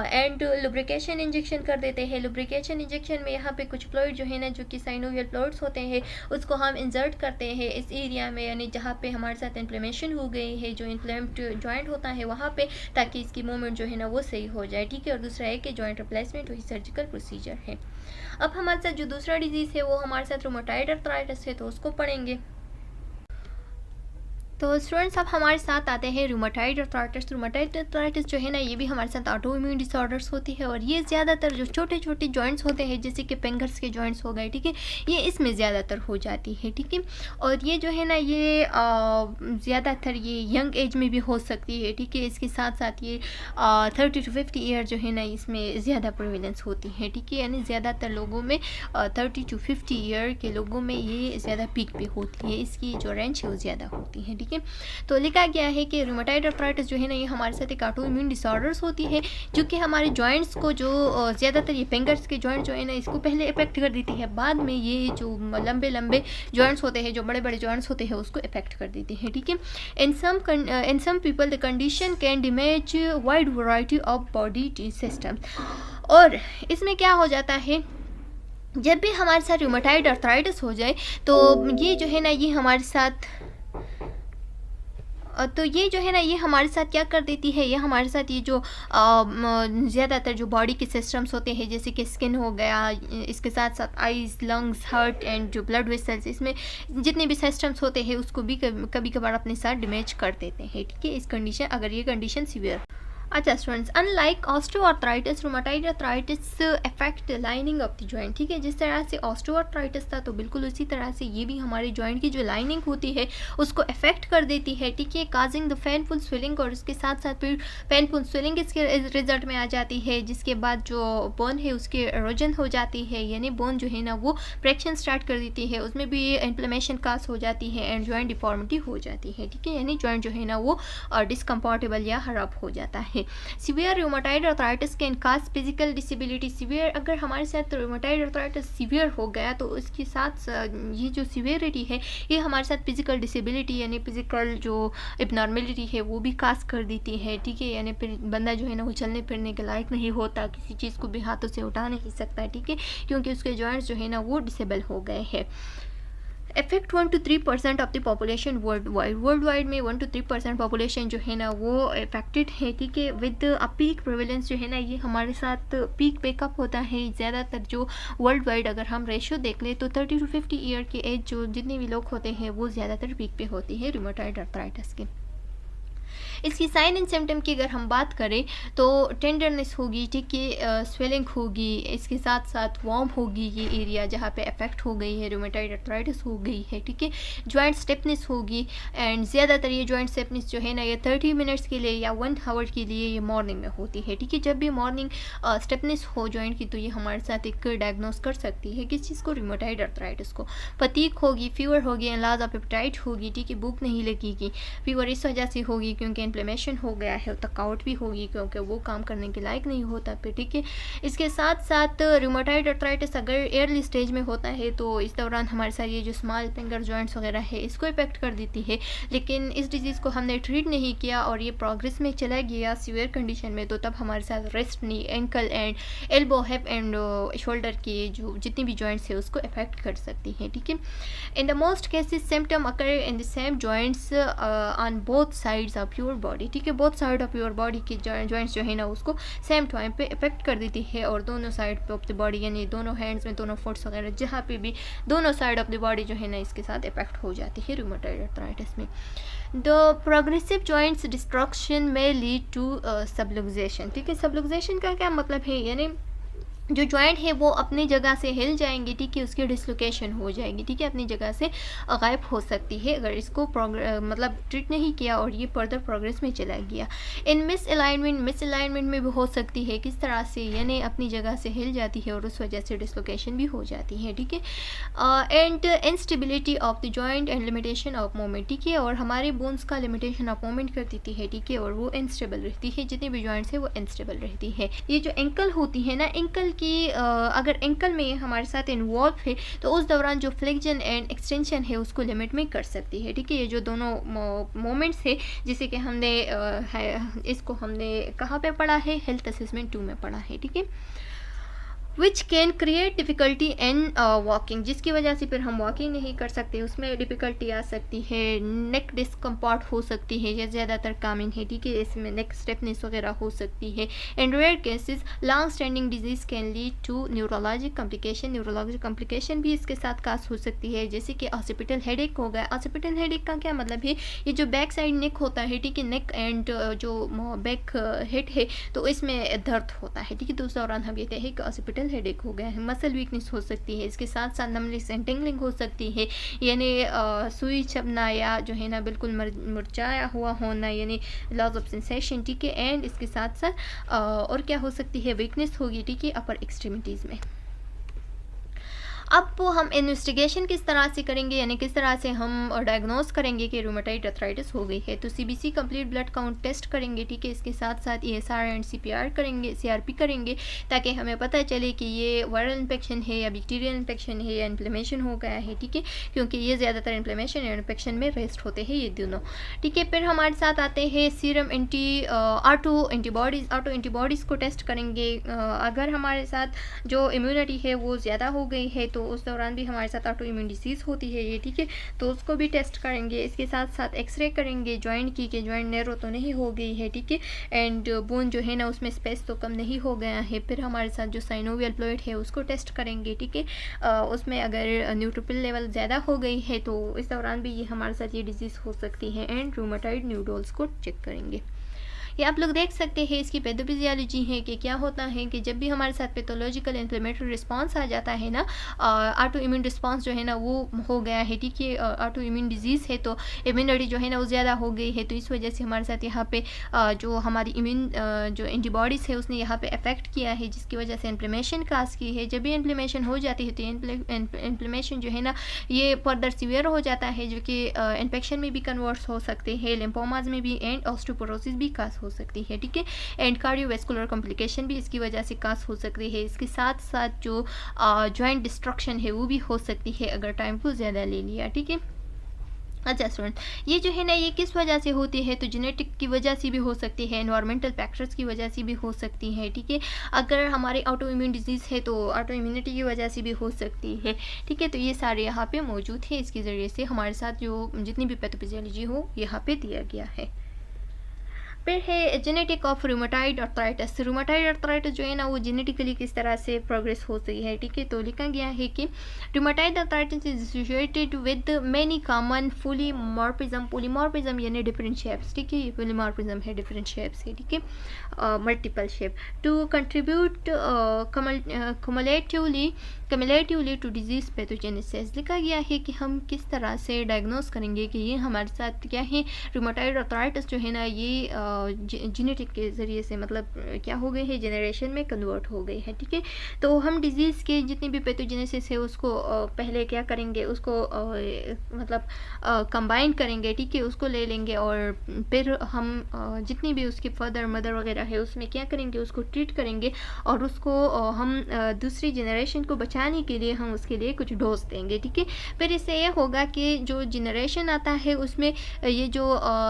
एंड लुब्रिकेशन इंजेक्शन कर देते हैं। लुब्रिकेशन इंजेक्शन में यहाँ पे कुछ फ्लूइड जो है ना, जो कि साइनोवियल फ्लूइड्स होते हैं, उसको हम इंसर्ट करते हैं इस एरिया में, यानी जहाँ पे हमारे साथ इन्फ्लेमेशन हो गई है, जो इन्फ्लेम्ड जॉइंट होता है वहाँ पे, ताकि इसकी मूवमेंट जो है ना वो सही हो जाए, ठीक है। और दूसरा है कि जॉइंट रिप्लेसमेंट वही सर्जिकल प्रोसीजर है। अब हमारे साथ जो दूसरा डिजीज़ है वो हमारे साथ रूमेटॉइड अर्थराइटिस है, तो उसको पढ़ेंगे। तो स्टूडेंट्स अब हमारे साथ आते हैं रूमेटॉइड अर्थराइटिस। रूमेटॉइड अर्थराइटिस जो है ना ये भी हमारे साथ ऑटो इम्यून डिसऑर्डर्स होती है, और ये ज़्यादातर जो छोटे छोटे जॉइंट्स होते हैं जैसे कि फिंगर्स के जॉइंट्स हो गए, ठीक है, ये इसमें ज़्यादातर हो जाती है, ठीक है। और ये जो है ना ये ज़्यादातर ये यंग एज में भी हो सकती है, ठीक है। इसके साथ साथ ये 30 to 50 ईयर जो है ना इसमें ज़्यादा प्रेवलेंस होती है, ठीक है। यानी ज़्यादातर लोगों में 30 to 50 ईयर के लोगों में ये ज़्यादा पीक पे होती है, इसकी जो रेंज है वो ज़्यादा होती है, ठीक है। तो लिखा गया है कि रूमेटॉइड अर्थराइटिस जो है ना ये हमारे साथ एक ऑटो इम्यून डिसऑर्डर्स होती है, जो कि हमारे जॉइंट्स को जो ज़्यादातर ये फिंगर्स के जॉइंट जो है ना इसको पहले इफेक्ट कर देती है, बाद में ये जो लंबे लंबे जॉइंट्स होते हैं, जो बड़े बड़े जॉइंट्स होते हैं उसको इफेक्ट कर देती है, ठीक है। In some people the condition can damage wide variety of body system. और इसमें क्या हो जाता है, जब भी हमारे साथ रूमेटॉइड अर्थराइटिस हो जाए तो ये जो है ना ये हमारे साथ ये हमारे साथ क्या कर देती है, ये हमारे साथ ये जो ज़्यादातर जो बॉडी के सिस्टम्स होते हैं जैसे कि स्किन हो गया, इसके साथ साथ आइज़, लंग्स, हार्ट एंड जो ब्लड वेसल्स, इसमें जितने भी सिस्टम्स होते हैं उसको भी कभी कभार अपने साथ डैमेज कर देते हैं, ठीक है। इस कंडीशन, अगर ये कंडीशन सीवियर। अच्छा students, unlike osteoarthritis, rheumatoid arthritis affect lining of the joint, ठीक है। जिस तरह से ऑस्टियोआर्थराइटिस था तो बिल्कुल उसी तरह से ये भी हमारे जॉइंट की जो लाइनिंग होती है उसको अफेक्ट कर देती है, ठीक है, काजिंग द पेनफुल स्वेलिंग। और इसके साथ साथ फिर पेनफुल स्वेलिंग इसके रिजल्ट में आ जाती है, जिसके बाद जो बोन है उसकी एरोजन हो जाती है, यानी बोन जो है ना वो फ्रैक्शन स्टार्ट कर देती है, उसमें भी इन्फ्लेमेशन काज हो जाती है एंड जॉइंट डिफॉर्मिटी हो जाती है, ठीक है। यानी जॉइंट जो है ना वो डिसकम्फर्टेबल या खराब हो जाता है। Severe rheumatoid arthritis can cause physical disability. Severe, अगर हमारे साथ रूमेटॉइड अर्थराइटिस सीवियर हो गया तो उसके साथ ये जो सीवियरिटी है ये हमारे साथ फिजिकल डिसेबिलिटी यानी फिजिकल जो एबनॉर्मेलिटी है वो भी काज कर देती है, ठीक है। यानी फिर बंदा जो है ना वो चलने फिरने के लायक नहीं होता, किसी चीज़ को भी हाथों से उठा नहीं सकता, ठीक है, क्योंकि उसके जॉइंट्स जो है ना वो डिसेबल हो गए हैं। Effect 1 to 3% of the population world wide में 1 to 3% पॉपुलेशन जो है ना वो अफेक्टेड है, ठीक है, विद अ पीक प्रेवलेंस जो है ना ये हमारे साथ पीक बैकअप होता है ज़्यादातर जो वर्ल्ड वाइड अगर हम रेशो देख ले तो 30 to 50 ईयर की एज जो जितने भी लोग होते हैं वो ज़्यादातर पीक पे होती है रूमेटॉइड अर्थराइटिस के। इसकी साइन एंड सिम्टम की अगर हम बात करें तो टेंडरनेस होगी, ठीक है, स्वेलिंग होगी, इसके साथ साथ वार्म होगी ये एरिया जहाँ पे अफेक्ट हो गई है, रूमेटॉइड अर्थराइटिस हो गई है, ठीक है, जॉइंट स्टिफनेस होगी एंड ज़्यादातर ये जॉइंट स्टिफनेस जो है ना ये 30 मिनट्स के लिए या 1 आवर के लिए ये मॉर्निंग में होती है, ठीक है। जब भी मॉर्निंग स्टिफनेस हो जॉइंट की तो ये हमारे साथ एक डायग्नोस कर सकती है किस चीज़ को, रूमेटॉइड अर्थराइटिस को। फटीग होगी, फीवर होगी, लॉस ऑफ एपेटाइट होगी, ठीक है, भूख नहीं लगेगी, फीवर इस वजह से होगी क्योंकि इन्फ्लेमेशन हो गया है, थकावट भी होगी क्योंकि वो काम करने के लायक नहीं होता फिर, ठीक है। इसके साथ साथ रूमेटॉइड अर्थराइटिस अगर अर्ली स्टेज में होता है तो इस दौरान हमारे साथ ये जो स्मॉल फिंगर जॉइंट्स वगैरह है इसको इफेक्ट कर देती है, लेकिन इस डिजीज़ को हमने ट्रीट नहीं किया और ये प्रोग्रेस में चला गया सीवियर कंडीशन में, तो तब हमारे साथ rest, knee, ankle and elbow, hip and shoulder के जो जितनी भी जॉइंट्स है उसको इफेक्ट कर सकती है, ठीक है। In the most cases symptom occur in the same joints on both sides of your body, ठीक है, both side of your body के जॉइंट्स जो है ना उसको सेम टाइम पे इफेक्ट कर देती है और दोनों साइड पे ऑफ द बॉडी यानी दोनों हैंड्स में, दोनों फुट्स वगैरह जहाँ पे भी दोनों साइड ऑफ द बॉडी जो है ना इसके साथ इफेक्ट हो जाती है रूमेटॉइड अर्थराइटिस में। द प्रोग्रेसिव जॉइंट्स डिस्ट्रक्शन में लीड टू सबलुक्सेशन, ठीक है। सबलुक्सेशन का क्या मतलब है, यानी जो जॉइंट है वो अपनी जगह से हिल जाएंगे, ठीक है, उसकी डिसलोकेशन हो जाएगी, ठीक है, अपनी जगह से गायब हो सकती है अगर इसको मतलब ट्रीट नहीं किया और ये फर्दर प्रोग्रेस में चला गया। इन मिस अलाइनमेंट में भी हो सकती है, किस तरह से, यानी अपनी जगह से हिल जाती है और उस वजह से डिसलोकेशन भी हो जाती है, ठीक है। And instability of the joint and limitation of movement, ठीक है, और हमारे बोन्स का लिमिटेशन ऑफ मूवमेंट कर देती है, ठीक है, और वो इनस्टेबल रहती है, जितनी भी जॉइंट्स है वो इनस्टेबल रहती है। ये जो एंकल होती है ना, एंकल कि अगर एंकल में हमारे साथ इन्वॉल्व है तो उस दौरान जो फ्लेक्शन एंड एक्सटेंशन है उसको लिमिट में कर सकती है, ठीक है। ये जो दोनों मोमेंट्स है जिसे कि हमने इसको हमने कहाँ पे पढ़ा है, हेल्थ असेसमेंट 2 में पढ़ा है, ठीक है। Which can create difficulty in walking, जिसकी वजह से फिर हम वॉकिंग नहीं कर सकते, उसमें डिफ़िकल्टी आ सकती है, नेक डिस्कम्फर्ट हो सकती है, ये ज़्यादातर कॉमन है, ठीक है, इसमें नेक स्टिफनेस वगैरह हो सकती है। In rare cases long standing disease can lead to neurologic complication भी इसके साथ काज हो सकती है, जैसे कि ऑसिपिटल हेडेक हो गया। ऑसिपिटल हेडेक का क्या मतलब है, ये जो बैक साइड नेक होता है, ठीक है, नेक एंड जो बैक हेड है तो इसमें दर्द होता है, ठीक है, तो उस दौरान हम कहते हैं कि ऑसिपिटल हेडेक हो गया है। मसल वीकनेस हो सकती है, इसके साथ साथ नमनेस एंड टिंगलिंग हो सकती है, यानी सुई चबना या जो है ना बिल्कुल मुरझाया हुआ होना, यानी लॉस ऑफ सेंसेशन, ठीक है, एंड इसके साथ साथ और क्या हो सकती है, वीकनेस होगी, ठीक है, अपर एक्सट्रीमिटीज़ में। अब वो हम इन्वेस्टिगेशन किस तरह से करेंगे, यानी किस तरह से हम डायग्नोस करेंगे कि रूमेटॉइड अर्थराइटिस हो गई है, तो CBC complete blood count test करेंगे, ठीक है, इसके साथ साथ ESR एंड CPR करेंगे, CRP करेंगे, ताकि हमें पता चले कि ये वायरल इन्फेक्शन है या बैक्टीरियल इन्फेक्शन है या इन्फ्लेमेशन हो गया है, ठीक है, क्योंकि ये ज़्यादातर इन्फ्लेमेशन या इन्फेक्शन में रेस्ट होते हैं ये दोनों, ठीक है। फिर हमारे साथ आते हैं सीरम ऑटो एंटीबॉडीज़ को टेस्ट करेंगे। अगर हमारे साथ जो इम्यूनिटी है वो ज़्यादा हो गई है तो उस दौरान भी हमारे साथ ऑटो इम्यून डिसीज़ होती है ये, ठीक है, तो उसको भी टेस्ट करेंगे। इसके साथ साथ एक्सरे करेंगे जॉइंट की, कि जॉइंट नैरो तो नहीं हो गई है, ठीक है, एंड बोन जो है ना उसमें स्पेस तो कम नहीं हो गया है। फिर हमारे साथ जो साइनोवियल फ्लूइड है उसको टेस्ट करेंगे, ठीक है, उसमें अगर न्यूट्रोफिल लेवल ज़्यादा हो गई है तो इस दौरान भी ये हमारे साथ ये डिजीज़ हो सकती है, एंड रूमेटॉइड न्यूडल्स को चेक करेंगे। ये आप लोग देख सकते हैं इसकी पैथोफिजियोलॉजी है कि क्या होता है कि जब भी हमारे साथ पैथोलॉजिकल इन्फ्लेमेटरी रिस्पांस आ जाता है ना, ऑटो इम्यून रिस्पांस जो है ना वो हो गया है, ठीक है, ऑटो इम्यून डिजीज़ है तो इम्यूनिटी जो है ना वो ज़्यादा हो गई है, तो इस वजह से हमारे साथ यहाँ पे जो हमारी इम्यून जो एंटीबॉडीज़ है उसने यहाँ पे अफेक्ट किया है, जिसकी वजह से इन्फ्लेमेशन काज की है। जब भी इन्फ्लेमेशन हो जाती है तो इन्फ्लेमेशन जो है ना ये फर्दर सीवियर हो जाता है, जो कि इन्फेक्शन में भी कन्वर्ट हो सकते हैं, लिम्फोमाज में भी, एंड ऑस्टियोपोरोसिस भी काज हो सकती है, ठीक है, एंड कार्डियोवैस्कुलर कॉम्प्लिकेशन भी इसकी वजह से काज हो सकती है। इसके साथ साथ जो जॉइंट डिस्ट्रक्शन है वो भी हो सकती है अगर टाइम को ज़्यादा ले लिया, ठीक है। अच्छा स्टूडेंट, ये जो है ना ये किस वजह से होती है? तो जेनेटिक की वजह से भी हो सकती है, एनवायरमेंटल फैक्टर्स की वजह से भी हो सकती है, ठीक है। अगर हमारी ऑटो इम्यून डिजीज़ है तो ऑटो इम्यूनिटी की वजह से भी हो सकती है, ठीक है। तो ये सारे यहाँ पे मौजूद है, इसके ज़रिए से हमारे साथ जो जितनी भी पैथोफिजियोलॉजी हो यहाँ पे दिया गया है। फिर है genetic of rheumatoid arthritis. Rheumatoid arthritis जो है ना वो जेनेटिकली किस तरह से प्रोग्रेस होती है, ठीक है। तो लिखा गया है कि rheumatoid arthritis is associated with many common polymorphism. Polymorphism यानी डिफरेंट शेप्स, ठीक है। ये पॉलीमॉर्फिज्म है, डिफरेंट शेप्स है, ठीक है, multiple shape. To contribute cumulatively to disease pathogenesis. लिखा गया है कि हम किस तरह से डायग्नोस करेंगे कि ये हमारे साथ क्या है, रूमेटाइड अर्थराइटिस जो है ना ये जेनेटिक के ज़रिए से मतलब क्या हो गए हैं, जनरेशन में कन्वर्ट हो गए हैं, ठीक है। तो हम डिजीज़ के जितनी भी पैथोजेनेसिस है उसको पहले क्या करेंगे, उसको मतलब कंबाइन करेंगे, ठीक है, उसको ले लेंगे और फिर हम जितनी भी उसकी फादर मदर वगैरह है उसमें क्या करेंगे, उसको ट्रीट करेंगे और उसको हम दूसरी जनरेशन को बचाने के लिए हम उसके लिए कुछ डोज देंगे, ठीक है। फिर इससे ये होगा कि जो जनरेशन आता है उसमें ये जो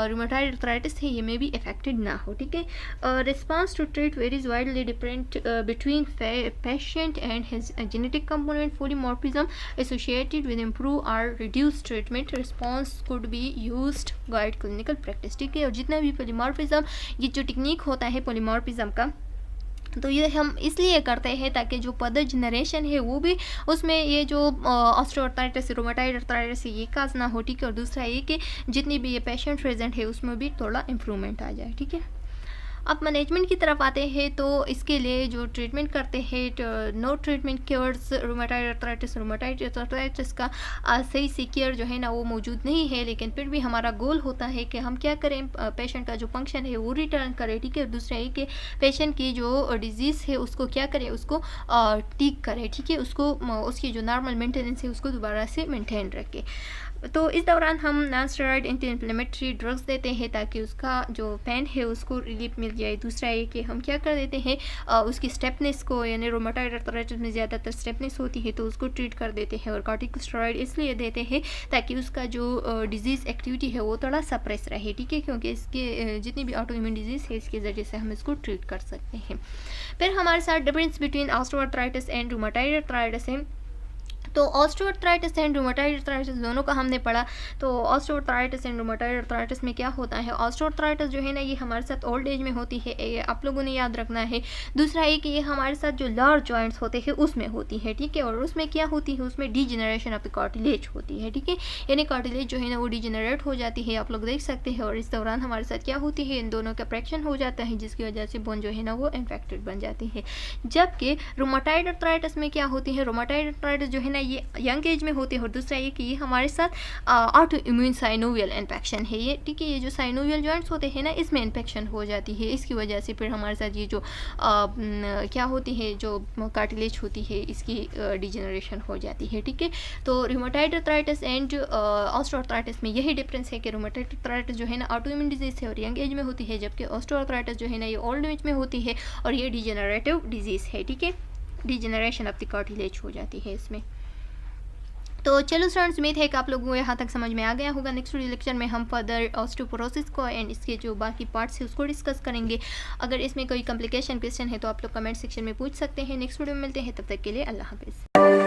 रूमेटाइड अर्थराइटिस है ये में भी अफेक्टेड ना हो, ठीक है। Response to treat varies widely different between patient and his genetic component. Polymorphism associated with improve और reduce treatment response could be used guide clinical practice, ठीक है। और जितना भी पॉलीमॉर्फिज्म ये जो टेक्निक होता है पॉलीमॉर्फिज्म का, तो ये हम इसलिए करते हैं ताकि जो फर्दर जनरेशन है वो भी उसमें ये जो ऑस्टियोआर्थराइटिस रूमेटाइड अर्थराइटिस ये काज ना हो, ठीक है। और दूसरा ये कि जितनी भी ये पेशेंट प्रेजेंट है उसमें भी थोड़ा इम्प्रूवमेंट आ जाए, ठीक है। अब मैनेजमेंट की तरफ आते हैं तो इसके लिए जो ट्रीटमेंट करते हैं, no treatment cures rheumatoid arthritis का सही से केयर जो है ना वो मौजूद नहीं है, लेकिन फिर भी हमारा गोल होता है कि हम क्या करें, पेशेंट का जो फंक्शन है वो रिटर्न करें, ठीक है। दूसरा ये कि पेशेंट की जो डिजीज़ है उसको क्या करें, उसको ठीक करें, ठीक है, उसको उसकी जो नॉर्मल मेंटेनेंस है उसको दोबारा से मेंटेन रखें। तो इस दौरान हम non steroid anti inflammatory drugs देते हैं ताकि उसका जो पेन है उसको रिलीफ मिल जाए। दूसरा ये कि हम क्या कर देते हैं, उसकी स्टेपनेस को, यानी रोमेटाइड अर्थराइटिस में ज़्यादातर स्टेपनेस होती है तो उसको ट्रीट कर देते हैं। और कॉर्टिकोस्टेरॉइड इसलिए देते हैं ताकि उसका जो डिजीज़ एक्टिविटी है वो थोड़ा सप्रेस रहे, ठीक है, क्योंकि इसके जितनी भी ऑटो इम्यून डिजीज़ है इसके ज़रिए से हम इसको ट्रीट कर सकते हैं। फिर हमारे साथ difference between osteoarthritis and rheumatoid arthritis है। तो ऑस्टियोआर्थराइटिस एंड रूमेटाइड अर्थराइटिस दोनों का हमने पढ़ा। तो ऑस्टियोआर्थराइटिस एंड रूमेटाइड अर्थराइटिस में क्या होता है, ऑस्टियोआर्थराइटिस जो है ना ये हमारे साथ ओल्ड एज में होती है, ये आप लोगों ने याद रखना है। दूसरा ये कि ये हमारे साथ जो लार्ज जॉइंट्स होते हैं उसमें होती है, ठीक है। और उसमें क्या होती है, उसमें डीजेनरेशन ऑफ द कार्टिलेज होती है, ठीक है, यानी कार्टिलेज जो है ना वो डीजेनरेट हो जाती है, आप लोग देख सकते हैं। और इस दौरान हमारे साथ क्या होती है, इन दोनों का फ्रैक्शन हो जाता है जिसकी वजह से बोन जो है ना वो इन्फेक्टेड बन जाती है। जबकि रूमेटाइड अर्थराइटिस में क्या होती है, रूमेटाइड अर्थराइटिस जो है ना ये यंग एज में होते हैं। और दूसरा ये कि ये हमारे साथ ऑटो इम्यून साइनोवियल इन्फेक्शन है ये, ठीक है, ये जो साइनोवियल जॉइंट्स होते हैं ना इसमें इन्फेक्शन हो जाती है, इसकी वजह से फिर हमारे साथ ये जो क्या होती है, जो कार्टिलेज होती है इसकी डिजेनरेशन हो जाती है, ठीक है। तो रूमेटाइड अर्थराइटिस एंड ऑस्टियोआर्थराइटिस में यही डिफरेंस है कि रूमेटाइड अर्थराइटिस जो है ना ऑटो इम्यून डिजीज़ है और यंग एज में होती है, जबकि ऑस्टियोआर्थराइटिस जो है ना ये ओल्ड एज में होती है और ये डिजेनरेटिव डिजीज़ है, ठीक है, डिजेनरेशन ऑफ द कार्टिलेज हो जाती है इसमें। तो चलो स्टूडेंट्स, उम्मीद है कि आप लोगों को यहाँ तक समझ में आ गया होगा। नेक्स्ट लेक्चर में हम फर्दर ऑस्टियोपोरोसिस को एंड इसके जो बाकी पार्ट्स है उसको डिस्कस करेंगे। अगर इसमें कोई कॉम्प्लिकेशन क्वेश्चन है तो आप लोग कमेंट सेक्शन में पूछ सकते हैं। नेक्स्ट वीडियो में मिलते हैं, तब तक के लिए अल्लाह हाफिज़।